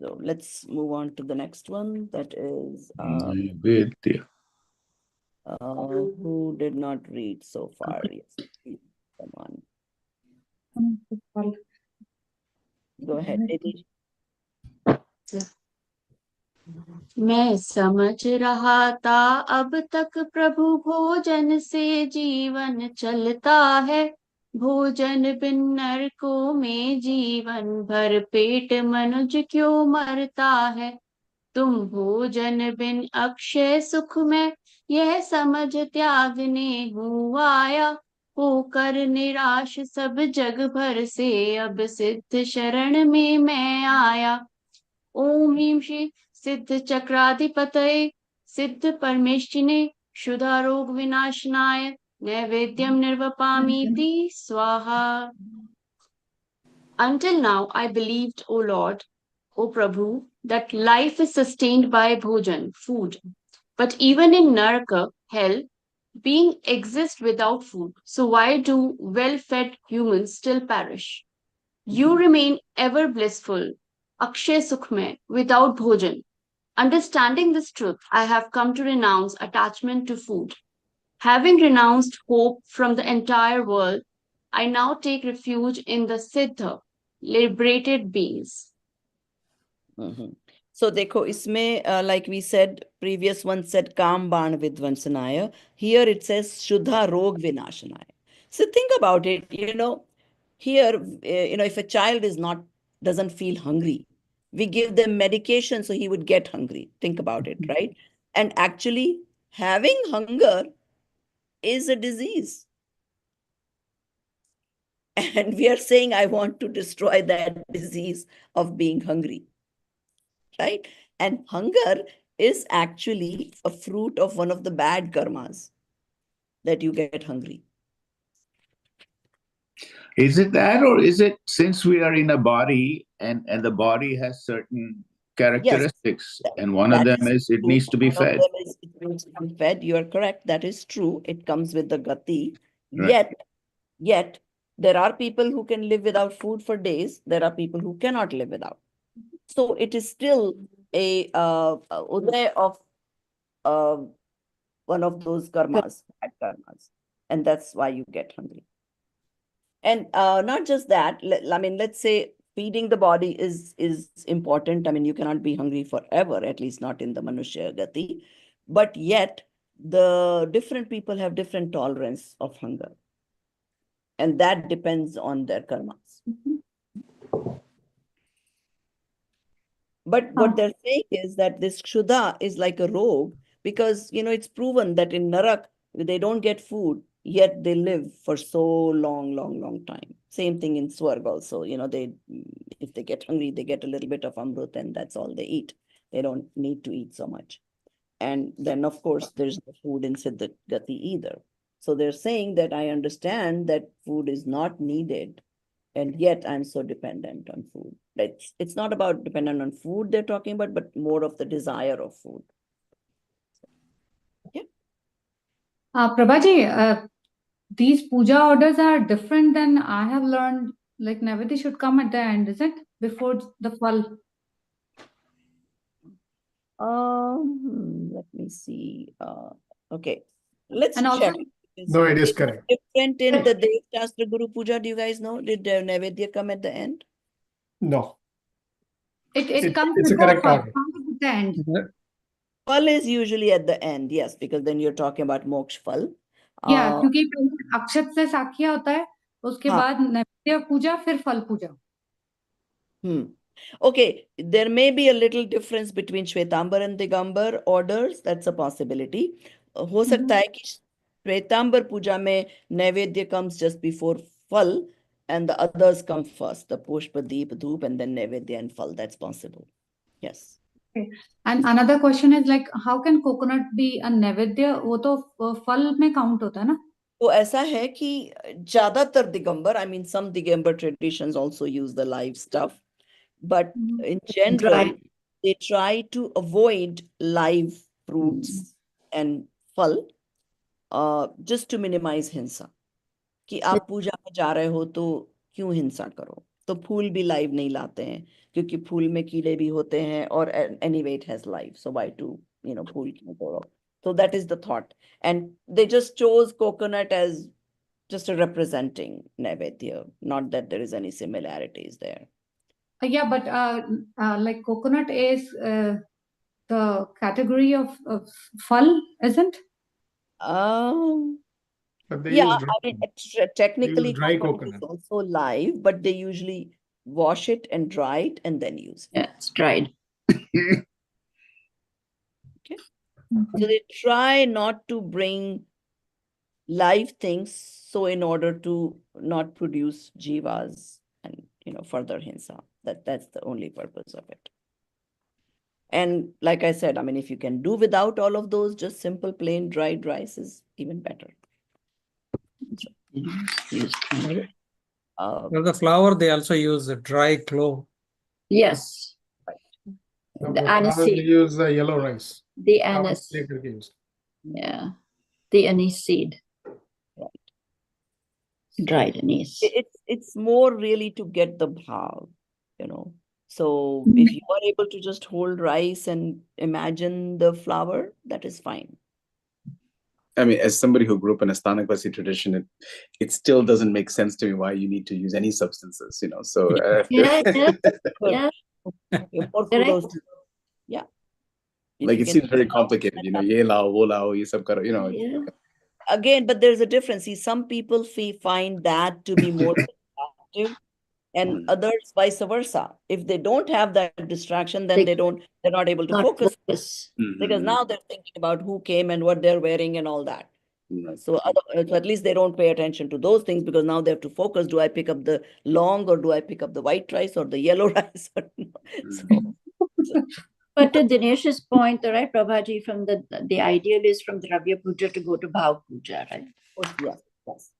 So let's move on to the next one. That is who did not read so far. Yes. Come on. Go ahead, Eddie. मैं समझ रहा था अब तक प्रभु भोजन से जीवन चलता है, भोजन बिन नरकों में जीवन भर पेट मनुज क्यों मरता है। तुम भोजन बिन अक्षय सुख में यह समझ त्यागने हूँ आया, होकर निराश सब जग भर से अब सिद्ध शरण में मैं आया। ओम ह्रीं श्री सिद्ध चक्राधिपतये, सिद्ध परमेष्ठिने, क्षुधा रोग विनाशनाय, नैवेद्यम निर्वपामीति स्वाहा. Until now I believed, O Lord, O Prabhu, that life is sustained by bhojan, food. But even in Naraka, hell, being exists without food. So why do well-fed humans still perish? You remain ever blissful, Akshay Sukhmay, without bhojan. Understanding this truth, I have come to renounce attachment to food. Having renounced hope from the entire world, I now take refuge in the Siddha, liberated beings. So देखो इसमें like we said, previous one said काम बाण विध्वंसनाय. Here it says शुद्धा रोग विनाशनाय. So think about it, here, if a child doesn't feel hungry, we give them medication so he would get hungry. Think about it, right? And actually, having hunger is a disease. And we are saying, I want to destroy that disease of being hungry, right? And hunger is actually a fruit of one of the bad karmas that you get hungry. Is it that, or is it since we are in a body and the body has certain characteristics, and one of them is it needs to be fed? One of them is it needs to be fed. You are correct. That is true. It comes with the gati. Right. Yet, there are people who can live without food for days. There are people who cannot live without. So it is still a uday of one of those karmas, bad karmas, and that's why you get hungry. And not just that. I mean, let's say feeding the body is important. I mean, you cannot be hungry forever, at least not in the Manushya Gati. But yet, the different people have different tolerance of hunger. And that depends on their karmas. But what they're saying is that this Kshuddha is like a rogue because, it's proven that in Narak, they don't get food, yet they live for so long time. Same thing in Swarg also, if they get hungry, they get a little bit of Amrut and that's all they eat. They don't need to eat so much. And then, of course, there's no food in Siddha Gati either. So they're saying that I understand that food is not needed, and yet I'm so dependent on food. It's not about dependent on food they're talking about, but more of the desire of food. Yeah. Prabhaji, these puja orders are different than I have learned. Like Navati should come at the end, is it? Before the phal. Let me see. Okay, let's And also, check. No, it is correct. Different in the Dev Shastra Guru Puja. Do you guys know? Did Naivedya come at the end? No. it comes It's a with the correct phal, order. comes at the end. Phal is usually at the end, yes, because then you're talking about moksha phal. Yeah, क्योंकि पहले अक्षत से साखिया होता है, उसके बाद नैवेद्य पूजा, फिर फल पूजा. Okay, there may be a little difference between Shwetambar and Digambar orders. That's a possibility. हो सकता है कि Shwetambar puja में Naivedya comes just before Phal and the others come first, the Pushpa, Deep, Dhoop, and then Naivedya and Phal. That's possible. Yes. Okay. And another question is like, how can coconut be a नैवेद्य? वो तो फल में count होता है ना? तो ऐसा है कि ज़्यादातर Digambar, I mean some Digambar traditions also use the live stuff, but in general, they try to avoid live fruits and phal just to minimize hinsa. कि आप पूजा में जा रहे हो तो क्यों हिंसा करो, तो फूल भी लाइव नहीं लाते हैं क्योंकि फूल में कीड़े भी होते हैं और anyway it has life, so why to फूल क्यों तोड़ो. So that is the thought, and they just chose coconut as just a representing Naivedya, not that there is any similarities there. Yeah, but like coconut is the category of phal, isn't? But they Yeah, use I mean, technically dry coconut is coconut. also live, but they usually wash it and dry it and then use it. Yeah, it's dried. Okay. So they try not to bring live things, so in order to not produce jivas and further hinsa. That's the only purpose of it. And like I said, I mean, if you can do without all of those, just simple plain dried rice is even better. For the flour, they also use a dry clove. Yes. The The flowers aniseed. they use yellow rice. The Flowers anise. later used. Yeah. The anise seed. Dried anise. It's more really to get the bhav, you know. So if you are able to just hold rice and imagine the flower, that is fine. I mean, as somebody who grew up in a Stanakvasi tradition, it still doesn't make sense to me why you need to use any substances, you know. So Yeah. More kudos to, yeah. If like you it can- seems very complicated, you know. Ye lao, wo lao, ye sab karo, you know. Yeah. Again, but there's a difference. See, some people find that to be more attractive, and others vice versa. If they don't have that distraction, then they're not able to Not focus. focus. Because now they're thinking about who came and what they're wearing and all that. Right. So at least they don't pay attention to those things, because now they have to focus. Do I pick up the long, or do I pick up the white rice or the yellow rice? But to Dinesh's point, right, Prabhaji, from the ideal is from Dravya Puja to go to Bhav Puja, right? Yes, yes.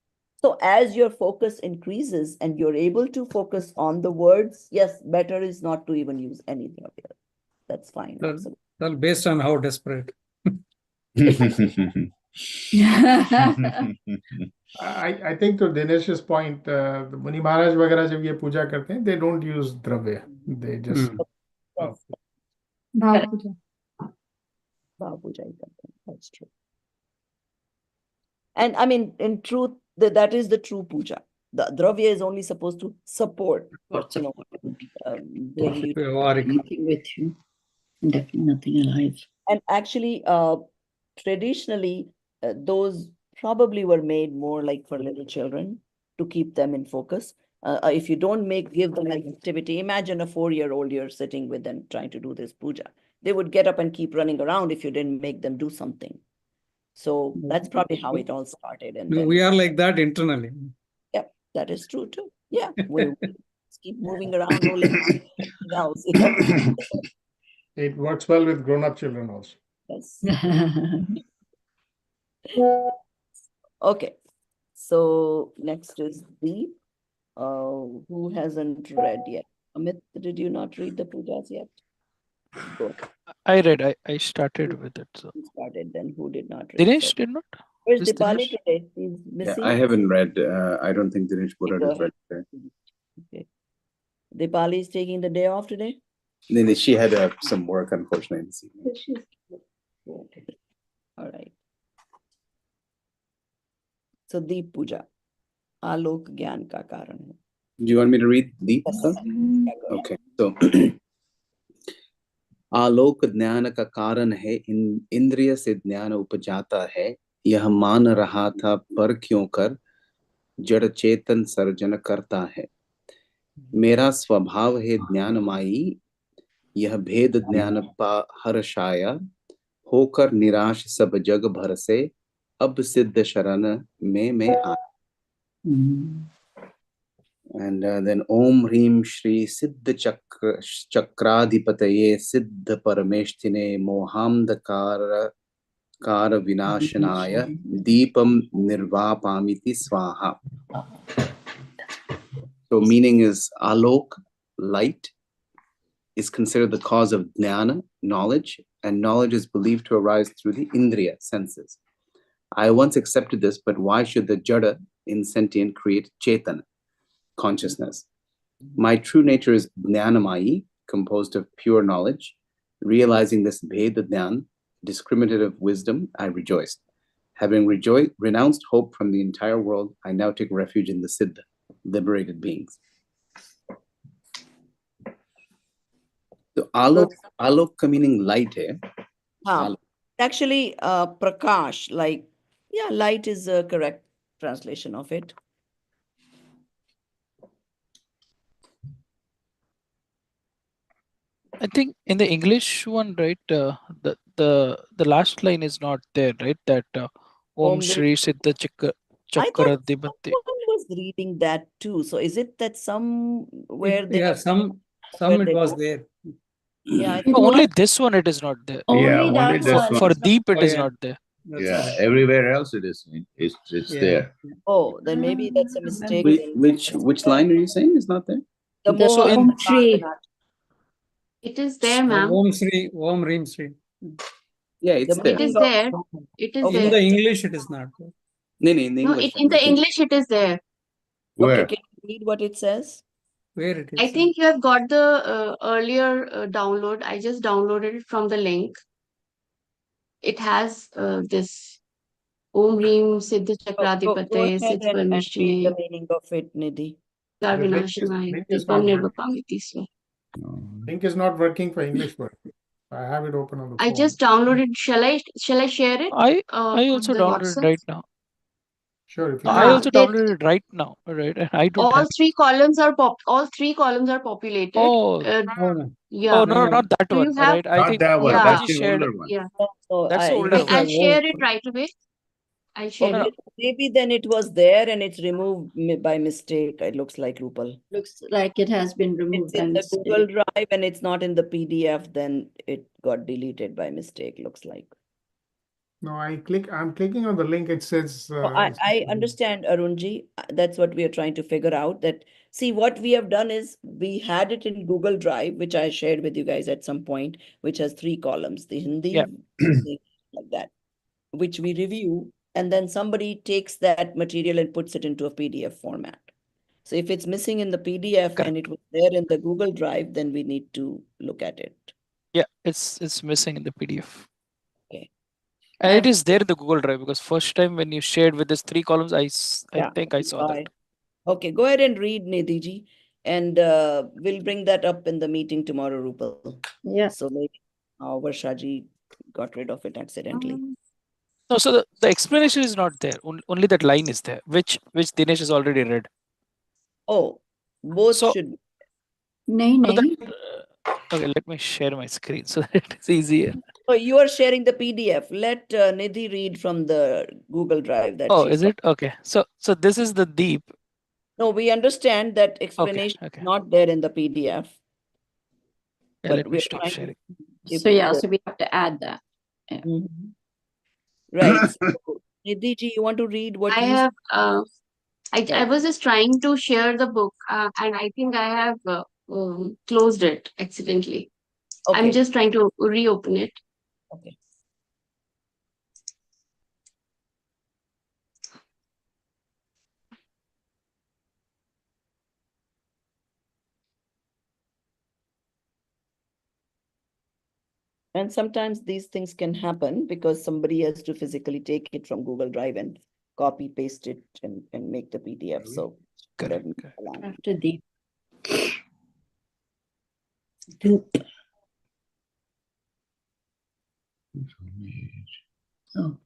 So as your focus increases and you're able to focus on the words, yes, better is not to even use any Dravya. That's fine. Well, based on how desperate. I think to Dinesh's point, the Muni Maharaj वगैरह जब ये पूजा करते हैं, they don't use द्रव्य. They just Yes. Bhav Puja. Bhav Puja ही करते हैं. That's true. And I mean, in truth, that is the true puja. The dravya is only supposed to support, you know, bring you. Nothing with you. Definitely nothing alive. And actually, traditionally, those probably were made more like for little children to keep them in focus. If you don't give them an activity, imagine a 4-year-old you're sitting with and trying to do this puja. They would get up and keep running around if you didn't make them do something. So that's probably how it all started. And we are like that internally. Yeah, that is true too. Yeah, we keep moving around, rolling else. It works well with grown-up children also. Yes. Okay. So next is Deep, who hasn't read yet. Amit, did you not read the pujas yet? Go. I read. I started with it. So Who started then? Who did not read? Dinesh So, did not. where's Is Dipali Dinesh? today? He's Yeah, missing. I haven't read. I don't think Dinesh Pura Go has read. Okay. Dipali is taking the day off today? Then she had some work, unfortunately, this evening. Okay. All right. So Deep Puja, Alok Gyan ka karan hai. Do you want me to read Deep? Yes. Okay. So आलोक ज्ञान का कारण है, इंद्रिय से ज्ञान उपजाता है, यह मान रहा था पर क्यों कर जड़ चेतन सर्जन करता है। मेरा स्वभाव है ज्ञानमाई, यह भेद ज्ञान पा हर्षाया, होकर निराश सब जग भर से, अब सिद्ध शरण में मैं आया। And then Om Hrim Shri Siddha Chakradhipataye Siddha Parameshtine Mohamdakara Kara Vinashanaya Deepam Nirvapamiti Swaha. So meaning is Alok, light, is considered the cause of Jnana, knowledge, and knowledge is believed to arise through the Indriya, senses. I once accepted this, but why should the Jada, insentient, create Chetana, consciousness? My true nature is Jnanamayi, composed of pure knowledge. Realizing this Veda Jnan, discriminative wisdom, I rejoiced. Having renounced hope from the entire world, I now take refuge in the Siddha, liberated beings. So Alok meaning light hai. Actually, Prakash, like, yeah, light is a correct translation of it. I think in the English one, right, the last line is not there, right? That Om Shri Siddha Chakra Dibante. I was reading that too. So is it that somewhere there? Yeah, some it was there. Yeah, only this one it is not there. Only this one. For Deep it is not there. That's everywhere else it is. It's there. Oh, then maybe that's a mistake. Which line are you saying is not there? The So Om in It is there, ma'am. Om Sri, Om Reem Sri. Yeah, it's The there. It is meaning there. of It is okay. In there. the English, it is not there. No, in the No, English. in the English, it is there. Okay, Where? can you read what it says? Where it is? I think you have got the earlier download. I just downloaded it from the link. It has this Om Reem Siddha Go Chakradipate ahead and read Siddha the meaning of it, Nidhi. The Vinashanaya link is Dipam not working. Nirvapamiti Swa. Link is not working for English word. I have it open on the I phone. just downloaded. Shall I share it I on also the downloaded WhatsApp? right now. Sure, if you I Yeah, also downloaded it right now, right? And I don't all have. three columns are all three columns are populated. Oh, Oh, no. Yeah. oh no, not that Do you one, have? right? I Not think that one. Yeah. That's Prabhaji the shared. older one. Yeah. So That's the I, older Okay, one. I'll share it right away. I'll share No, it. no. okay, maybe then it was there and it's removed by mistake. It looks like Rupal. Looks like it has been It's removed by in the mistake. Google Drive and it's not in the PDF, then it got deleted by mistake, looks like. No, I'm clicking on the link. It says. Oh, I understand, Arunji. That's what we are trying to figure out. That see, what we have done is we had it in Google Drive, which I shared with you guys at some point, which has 3 columns: the Hindi, Yeah. like that, which we review, and then somebody takes that material and puts it into a PDF format. So if it's missing in the PDF Correct. and it was there in the Google Drive, then we need to look at it. Yeah, it's missing in the PDF. Okay. And it is there in the Google Drive because first time when you shared with this 3 columns, I Yeah, think I saw that. Okay, go ahead and read, Nidhi, and we'll bring that up in the meeting tomorrow, Rupal. Yeah. So maybe Varshaji got rid of it accidentally. No, so the explanation is not there. Only that line is there, which Dinesh has already read. Oh, both So- should. Nahi, So that, nahi. okay, let me share my screen so that it's easier. Oh, you are sharing the PDF. Let Nidhi read from the Google Drive that Oh, she's is it? Okay. So this is the deep. No, we understand that explanation okay. is not there in the PDF. Yeah, but let me we're stop trying to sharing. if So yeah, the- so we have to add that. Mhm. Right. So, Nidhi ji, you want to read what I you have. I Right. was just trying to share the book, and I think I have closed it accidentally. Okay. I'm just trying to reopen it. Okay. And sometimes these things can happen because somebody has to physically take it from Google Drive and copy paste it and make the PDF. So Correct, let me correct. allow. After the oh.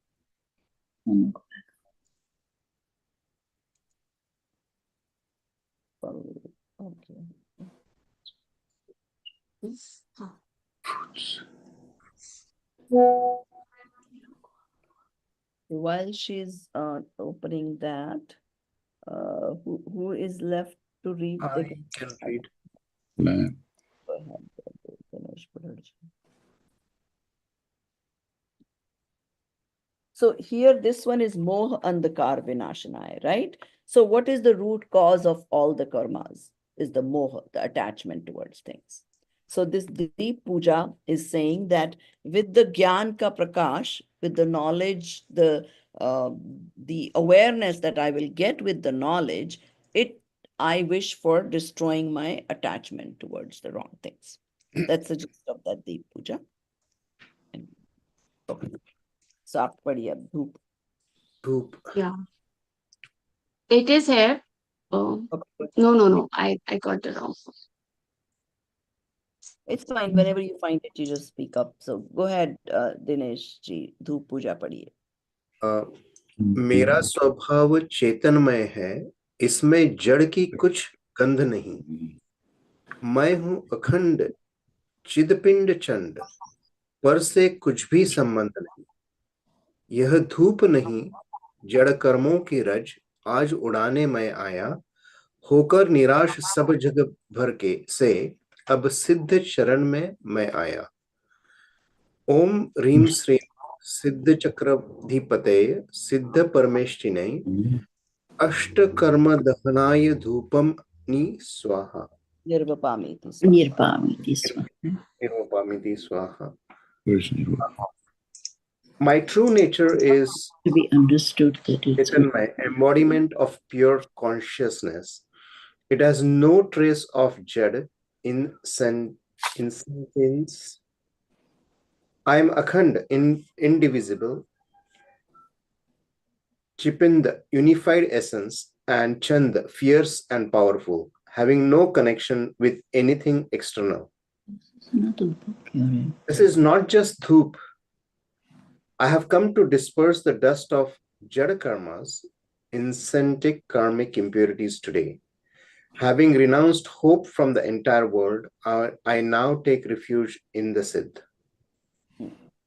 Okay. While she's opening that, who is left to read I the can read. So here, this one is moha andhakar vinashanaya, right? So what is the root cause of all the karmas? Is the moha, the attachment towards things. So this Deep Puja is saying that with the Gyan ka prakash, with the knowledge, the awareness that I will get with the knowledge, I wish for destroying my attachment towards the wrong things. That's the gist of that Deep Puja. Saaf padiya, dhoop. Dhoop. Yeah, it is here. Oh, Okay. no. I got the wrong one. It's fine. Whenever you find it, you just speak up. So go ahead, Dinesh ji, धूप पूजा पढ़िए. मेरा स्वभाव चेतनमय है, इसमें जड़ की कुछ गंध नहीं. मैं हूं अखंड चिदपिंड चंड, पर से कुछ भी संबंध नहीं. यह धूप नहीं, जड़ कर्मों की रज आज उड़ाने मैं आया, होकर निराश सब जग भर के से अब सिद्ध चरण में मैं आया. ओम ह्रीम श्रीम सिद्ध चक्रधिपते सिद्ध परमेष्ठिने अष्ट कर्म दहनाय धूपम नि स्वाहा. Nirvapamiti. Nirpamiti Swaha. Nirvapamiti Swaha. Where's Nirva? My true nature is To be understood that it's my embodiment of pure consciousness. It has no trace of Jad in sentience. I am Akhand, indivisible, Chipind, unified essence, and Chand, fierce and powerful, having no connection with anything external. not a book you're in. This is not just Dhup. I have come to disperse the dust of Jada karmas, incentic karmic impurities today. Having renounced hope from the entire world, I now take refuge in the Siddh.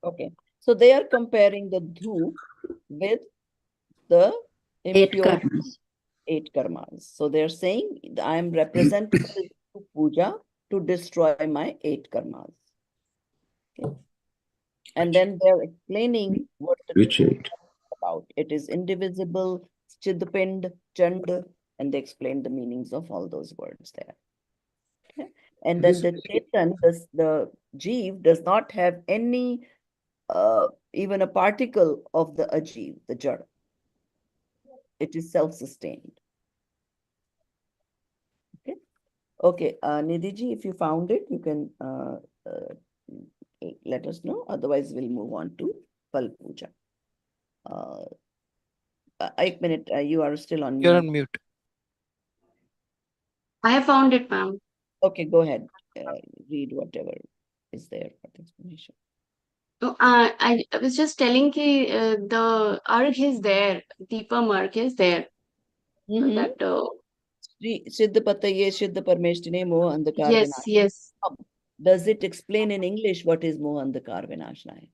Okay. So they are comparing the Dhup with the Eight impure karmas. 8 karmas. So they're saying I am representing the Dhup puja to destroy my 8 karmas. Okay. And then they're explaining what the Which Dhup eight? is about. It is indivisible, Chidpind, Chand, and they explain the meanings of all those words there. Okay. And then the Chetan, the Jeev, does not have any even a particle of the Ajiv, the Jada. It is self-sustained. Okay. Okay, Nidhi, if you found it, you can let us know. Otherwise, we'll move on to Pal Puja. 1 minute, you are still on You're mute. on mute. I have found it, ma'am. Okay, go ahead. Read whatever is there for the explanation. So, I was just telling ki the arg is there, Deepam arg is there. So that Siddha Pataye, Siddha Parmeshtine, Moha Andhakar yes, Vinash. yes. Does it explain in English what is Moha Andhakar Vinashnaya?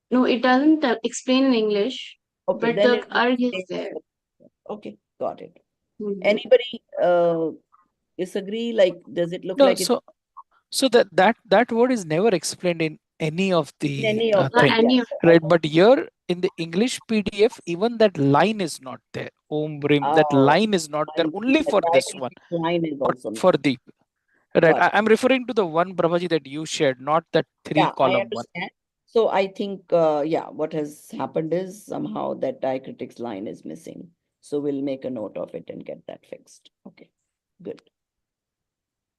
No, it doesn't explain in English, Okay, but then the it arg is there. Okay, got it. Mhm. Anybody disagree? Like, does it look No, like it's so that word is never explained in any of in the any of Not the thing, any of right? But here in the English PDF, even that line is not there. Om Brim, that line is not there. Only for this one, line is also for the right. got it. I'm referring to the one, Prabhaji, that you shared, not that Yeah, I 3-column one. understand. So I think, yeah, what has happened is somehow that diacritics line is missing. So we'll make a note of it and get that fixed. Okay, good.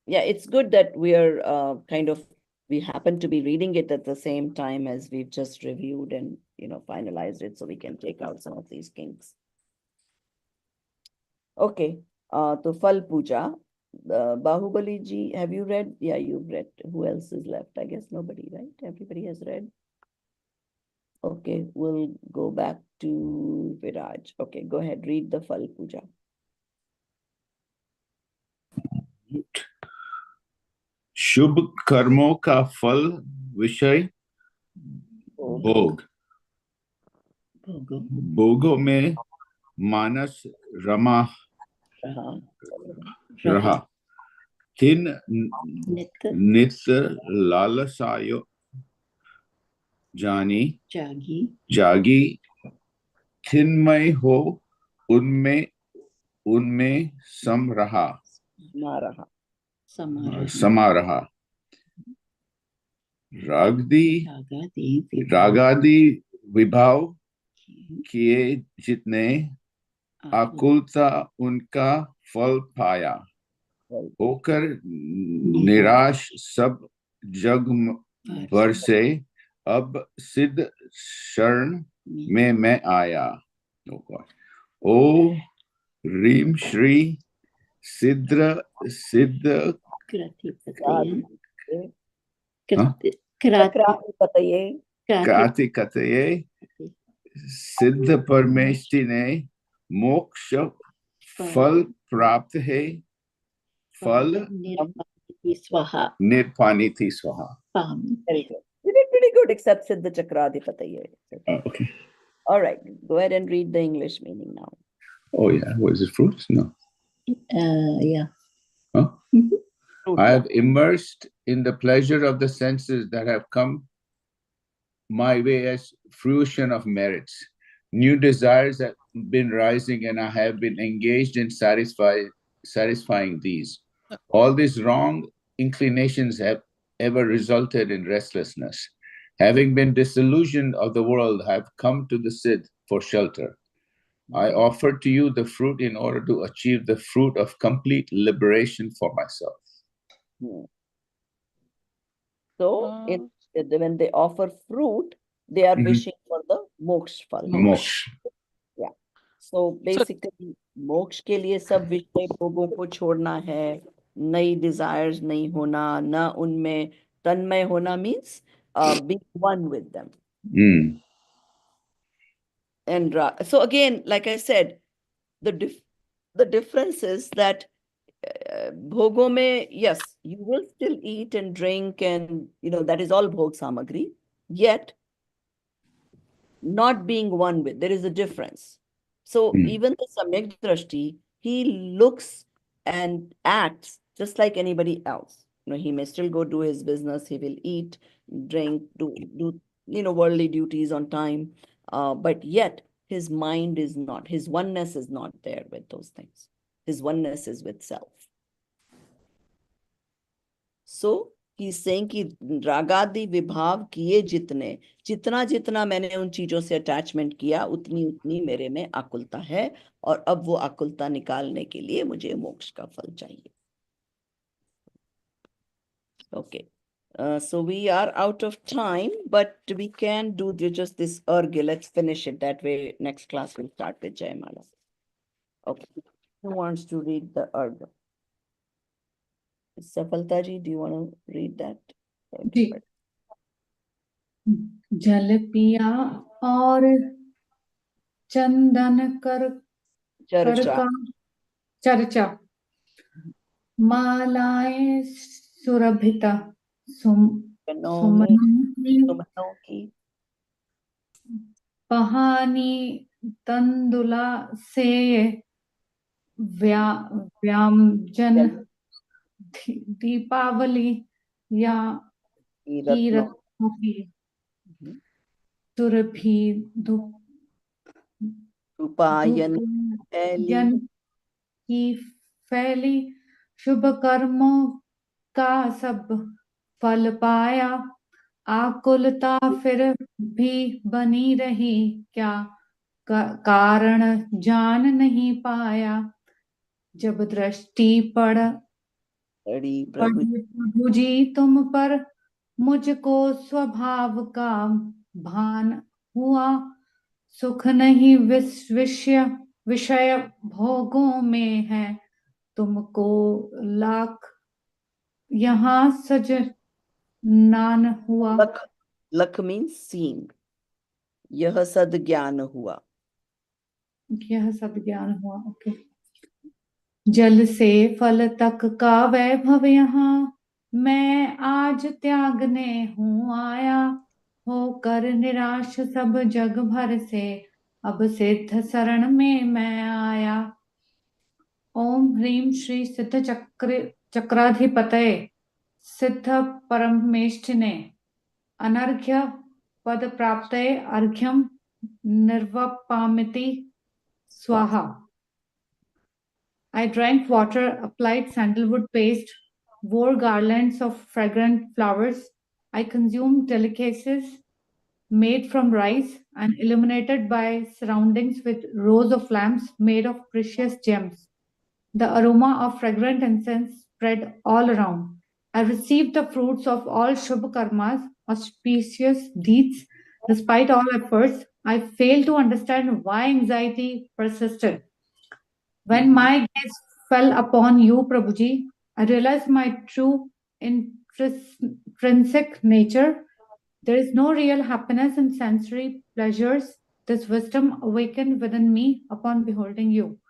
Yeah, it's good that we are we happen to be reading it at the same time as we've just reviewed and, finalized it so we can take out some of these kinks. Okay, to Fal Puja. Bahubali ji, have you read? Yeah, you've read. Who else is left? I guess nobody, right? Everybody has read. Okay, we'll go back to Viraj. Okay, go ahead, read the Fal Puja. शुभ कर्मों का फल विषय भोग भोगों में मानस रमा रहा तीन नित्य लालसायो जागी थिनमय हो उनमें समा रहा रागादि विभाव किए जितने आकुलता उनका फल पाया होकर निराश सब जग भर से अब सिद्ध शरण में मैं आया ओ रीम श्री सिद्ध क्रातिकतये सिद्ध परमेष्टि ने मोक्ष फल प्राप्त है फल निर्पानिति स्वाहा. Very good. You did pretty good, except Siddha Chakradhipataye. Okay. All right, go ahead and read the English meaning now. Oh yeah, what is it, fruits? No. Yeah. Huh? I have immersed in the pleasure of the senses that have come my way as fruition of merits. New desires have been rising and I have been engaged in satisfying these. All these wrong inclinations have ever resulted in restlessness. Having been disillusioned of the world, I have come to the Siddh for shelter. I offer to you the fruit in order to achieve the fruit of complete liberation for myself. So, when they offer fruit, they are wishing for the moksha phal. Moksha. Yeah. So basically, मोक्ष के लिए सब विषय भोगों को छोड़ना है, नई desires नहीं होना, न उनमें तन्मय होना means being one with them. And so again, like I said, the difference is that bhogon mein, yes, you will still eat and drink, and that is all bhog samagri. Yet, not being one with, there is a difference. So even the samyak drashti, he looks and acts just like anybody else. He may still go do his business. He will eat, drink, do worldly duties on time. But yet his mind is not. His oneness is not there with those things. His oneness is with self. So he's saying कि रागादि विभाव किए जितने, जितना जितना मैंने उन चीजों से attachment किया, उतनी उतनी मेरे में आकुलता है, और अब वो आकुलता निकालने के लिए मुझे मोक्ष का फल चाहिए. Okay. So we are out of time, but we can do just this argya. Let's finish it. That way, next class we'll start with Jayamala. Okay. Who wants to read the argya? Safalta ji, do you want to read that? जी. जल पिया और चंदन कर का चर्चा, मालाएं सुरभिता सुमनों की पहानी तंदुला से व्यामजन दीपावली या कीरत्नों सुरभि धूपायन की फैली, शुभ कर्मों का सब फल पाया, आकुलता फिर भी बनी रही, क्या कारण जान नहीं पाया, जब दृष्टि पड़ी प्रभु जी तुम पर, मुझको स्वभाव का भान हुआ, सुख नहीं विषय भोगों में है, तुमको लाख यहाँ सजनान हुआ. लख means seeing. यह सद ज्ञान हुआ. यह सब ज्ञान हुआ. ओके. जल से फल तक का वैभव यहाँ मैं आज त्यागने हूँ आया, होकर निराश सब जग भर से, अब सिद्ध शरण में मैं आया. ओम ह्रीम श्री सिद्ध चक्राधिपतये सिद्ध परमेष्ठिने अनर्घ्य पद प्राप्तये अर्घ्यम निर्वपामिति स्वाहा. I drank water, applied sandalwood paste, wore garlands of fragrant flowers. I consumed delicacies made from rice and illuminated by surroundings with rows of lamps made of precious gems. The aroma of fragrant incense spread all around. I received the fruits of all Shubh karmas, auspicious deeds. Despite all efforts, I failed to understand why anxiety persisted. When my gaze fell upon you, Prabhuji, I realized my true intrinsic nature. There is no real happiness in sensory pleasures. This wisdom awakened within me upon beholding you.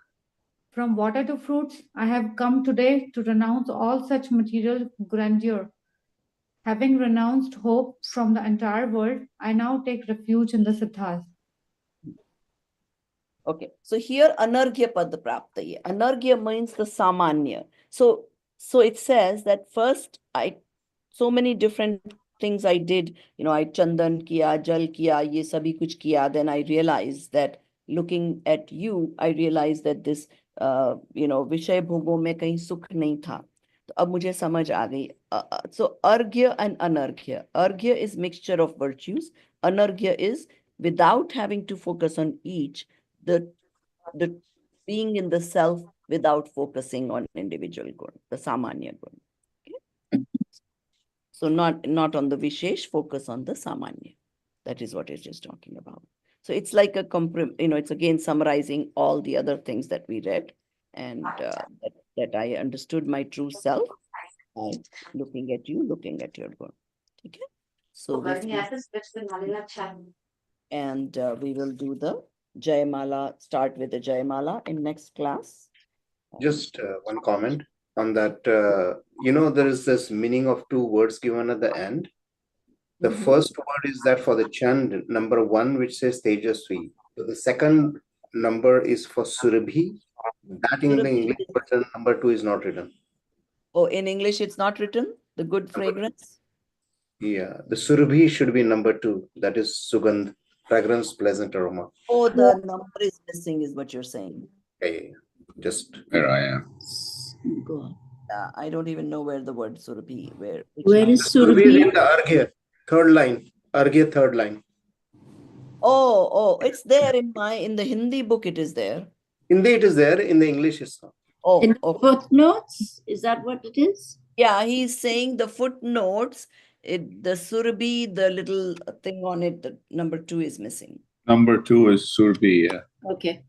From water to fruits, I have come today to renounce all such material grandeur. Having renounced hope from the entire world, I now take refuge in the Siddhas. Okay, so here anarghya pad praptaye. Anarghya means the samanya. So it says that first so many different things I did. I chandan kiya, jal kiya, ye sabhi kuch kiya. Then I realized that looking at you, I realized that this, vishay bhogo mein kahin sukh nahi tha. अब मुझे समझ आ गई. So arghya and anarghya. Arghya is mixture of virtues. Anarghya is without having to focus on each, the being in the self without focusing on individual gun, the samanya gun. Okay? So not on the vishesh, focus on the samanya. That is what it's just talking about. So it's like a it's again summarizing all the other things that we read, and that I understood my true self by looking at you, looking at your gun. Okay. So this is, and we will do the Jayamala, start with the Jayamala in next class. Just one comment on that. There is this meaning of two words given at the end. The first word is that for the chand, number 1, which says Tejasvi. So the second number is for Surabhi. That in the English version, number 2 is not written. Oh, in English, it's not written? The good fragrance? Yeah, the Surabhi should be number 2. That is Sugandh, fragrance, pleasant aroma. Oh, the number is missing, is what you're saying. Yeah. Just Where I am. God. I don't even know where the word Surabhi, Where line? is Surabhi is in Surabhi? the Arghya, third line. Arghya, third line. Oh, it's there in the Hindi book, it is there. Hindi it is there, in the English it's not. Oh, In the okay. footnotes? Is that what it is? Yeah, he's saying the footnotes, the Surabhi, the little thing on it, the number 2 is missing. Number 2 is Surbi, yeah. Okay.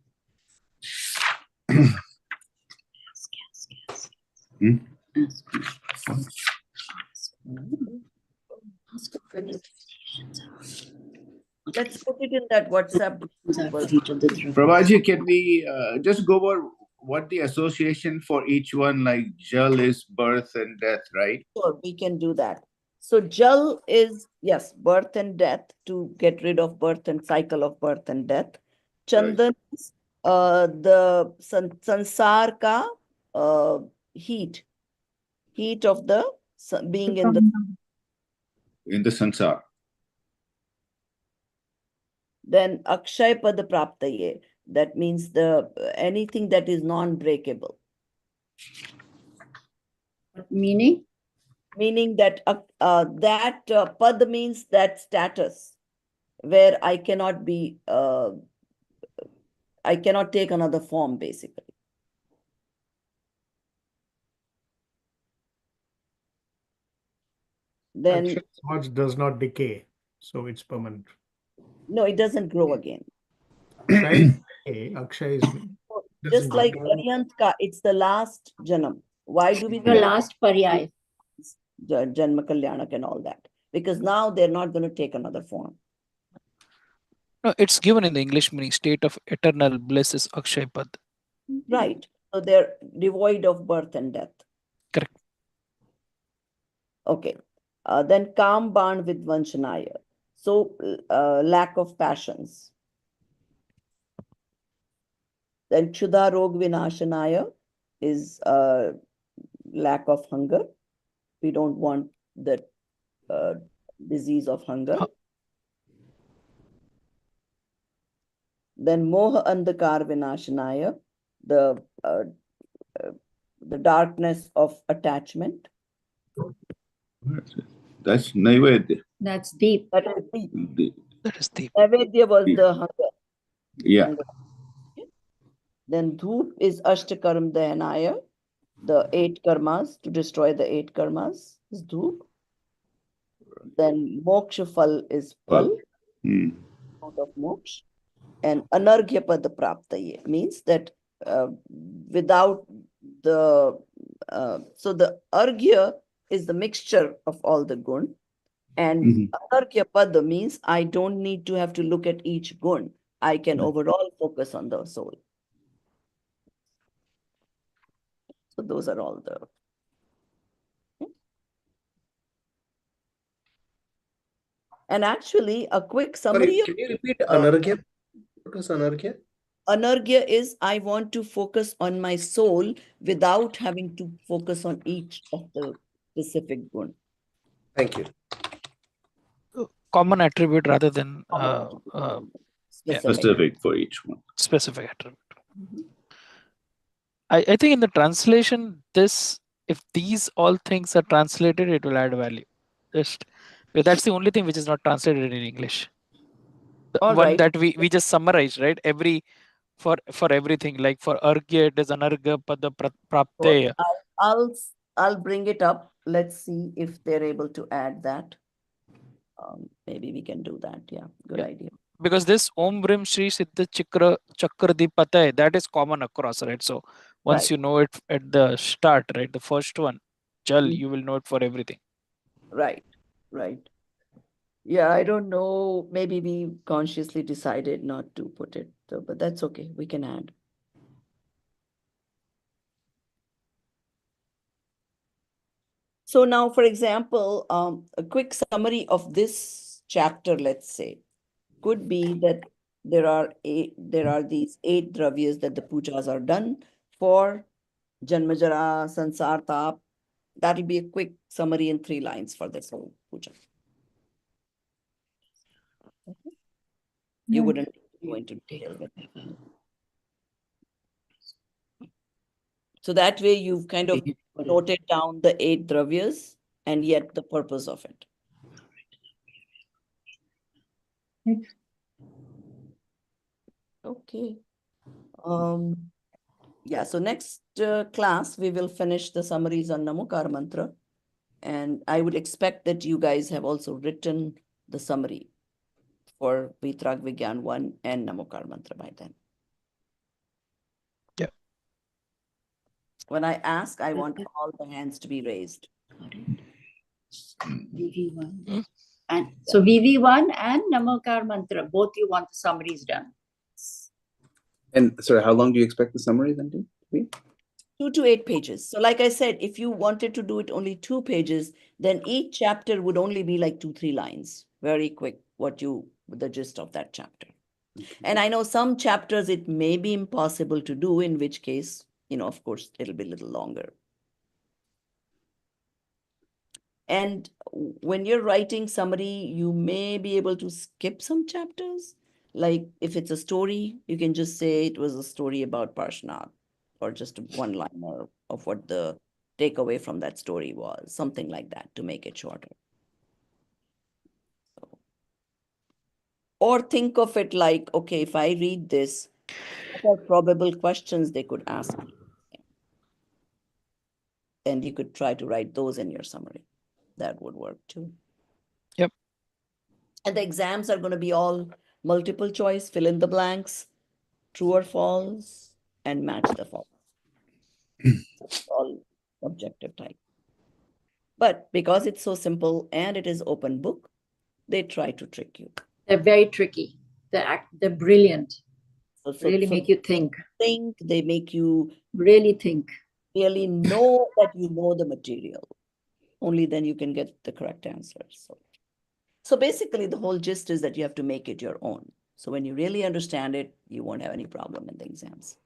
Hmm? Let's put it in that WhatsApp group. Prabhaji, can we just go over what the association for each one, like Jal is birth and death, right? Sure, we can do that. So Jal is, yes, birth and death, to get rid of birth and cycle of birth and death. Chandan is the sansar ka heat of the being in In the sansar. Then Akshay Pad Praptaye, that means the anything that is non-breakable. Meaning? Meaning that pad means that status where I cannot be, I cannot take another form, basically. Then Akshay Samaj does not decay, so it's permanent. no, it doesn't grow again. Akshay is Just like Arihant ka, it's the last janam. Why do we The last paryay. Janma Kalyanak and all that? Because now they're not going to take another form. No, it's given in the English meaning. State of eternal bliss is Akshay Pad. Right. So they're devoid of birth and death. Correct. Okay. Then Kam Ban with Vanshanaya. So lack of passions. Then Kshuddha Rog Vinashanaya is lack of hunger. We don't want the disease of hunger. Then Moha Andhakar Vinashanaya, the darkness of attachment. That's Naivedya. That's deep. That is deep. That is deep. Naivedya was the hunger. Yeah. Hunger. Okay. Then Dhoop is Ashtakaram Dayanaya, the 8 karmas, to destroy the 8 karmas is Dhoop. Then Moksha Phal is Phal, out of Moksha. And Anarghya Pada Praptaye means that without the, so the Arghya is the mixture of all the gun. And Anarghya Pada means I don't need to have to look at each gun. I can overall focus on the soul. So those are all the. And actually, a quick summary. Sorry, can you repeat Anarghya? What was Anarghya? Anarghya is I want to focus on my soul without having to focus on each of the specific gun. Thank you. Common attribute rather than Specific for each one. Specific attribute. I think in the translation, this, if these all things are translated, it will add value. Just that's the only thing which is not translated in English. The All one right. that we just summarized, right? For everything, like for argya, it is anarga pada prapteya. I'll bring it up. Let's see if they're able to add that. Maybe we can do that. Yeah, good Yeah. idea. Because this Om Brim Shri Siddha Chakra Dipatay, that is common across, right? So once Right. you know it at the start, right, the first one, Jal, Mhm. you will know it for everything. Right, right. Yeah, I don't know. Maybe we consciously decided not to put it, so, but that's okay. We can add. So now, for example, a quick summary of this chapter, let's say, could be that there are these 8 dravyas that the pujas are done for Janmajara, Sansar Tap. That will be a quick summary in 3 lines for this whole puja. Okay. You wouldn't go into detail with it. So that way you've kind of noted down the 8 dravyas and yet the purpose of it. Okay. Yeah, so next class we will finish the summaries on Namokar mantra, and I would expect that you guys have also written the summary for Vitrag Vigyan 1 and Namokar mantra by then. Yeah. When I ask, I want all the hands to be raised. VV1. And so VV1 and Namakar Mantra, both you want the summaries done. And sorry, how long do you expect the summary then to be? 2 to 8 pages. So like I said, if you wanted to do it only 2 pages, then each chapter would only be like 2-3 lines. Very quick, the gist of that chapter. And I know some chapters it may be impossible to do, in which case, of course, it'll be a little longer. And when you're writing summary, you may be able to skip some chapters. Like if it's a story, you can just say it was a story about Parshnath, or just one liner of what the takeaway from that story was, something like that to make it shorter. Or think of it like, okay, if I read this, what are probable questions they could ask me? And you could try to write those in your summary. That would work too. Yep. And the exams are going to be all multiple choice, fill in the blanks, true or false, and match the false. All objective type. But because it's so simple and it is open book, they try to trick you. They're very tricky. They're brilliant. So Really make you think. They make you really think. Really know that you know the material. Only then you can get the correct answers. So basically the whole gist is that you have to make it your own. So when you really understand it, you won't have any problem in the exams.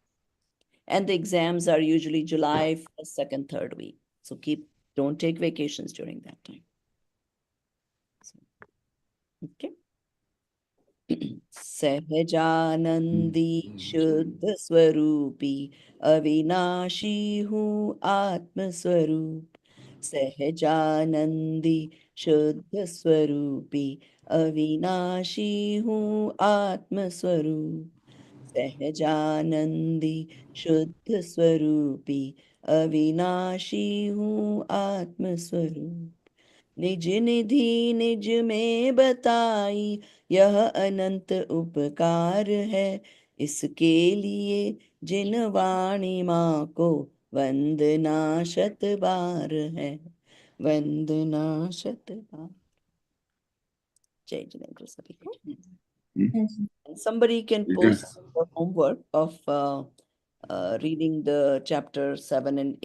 And the exams are usually July 1st, 2nd, 3rd week. So don't take vacations during that time. Okay. सहजानंदी शुद्ध स्वरूपी अविनाशी हूँ आत्म स्वरूप सहजानंदी शुद्ध स्वरूपी अविनाशी हूँ आत्म स्वरूप सहजानंदी शुद्ध स्वरूपी अविनाशी हूँ आत्म स्वरूप निज निधि निज में बताई यह अनंत उपकार है इसके लिए जिन वाणी माँ को वंदना शत बार है वंदना शत बार जय जिनेन्द्र सभी को somebody can post the homework of reading the chapter 7 and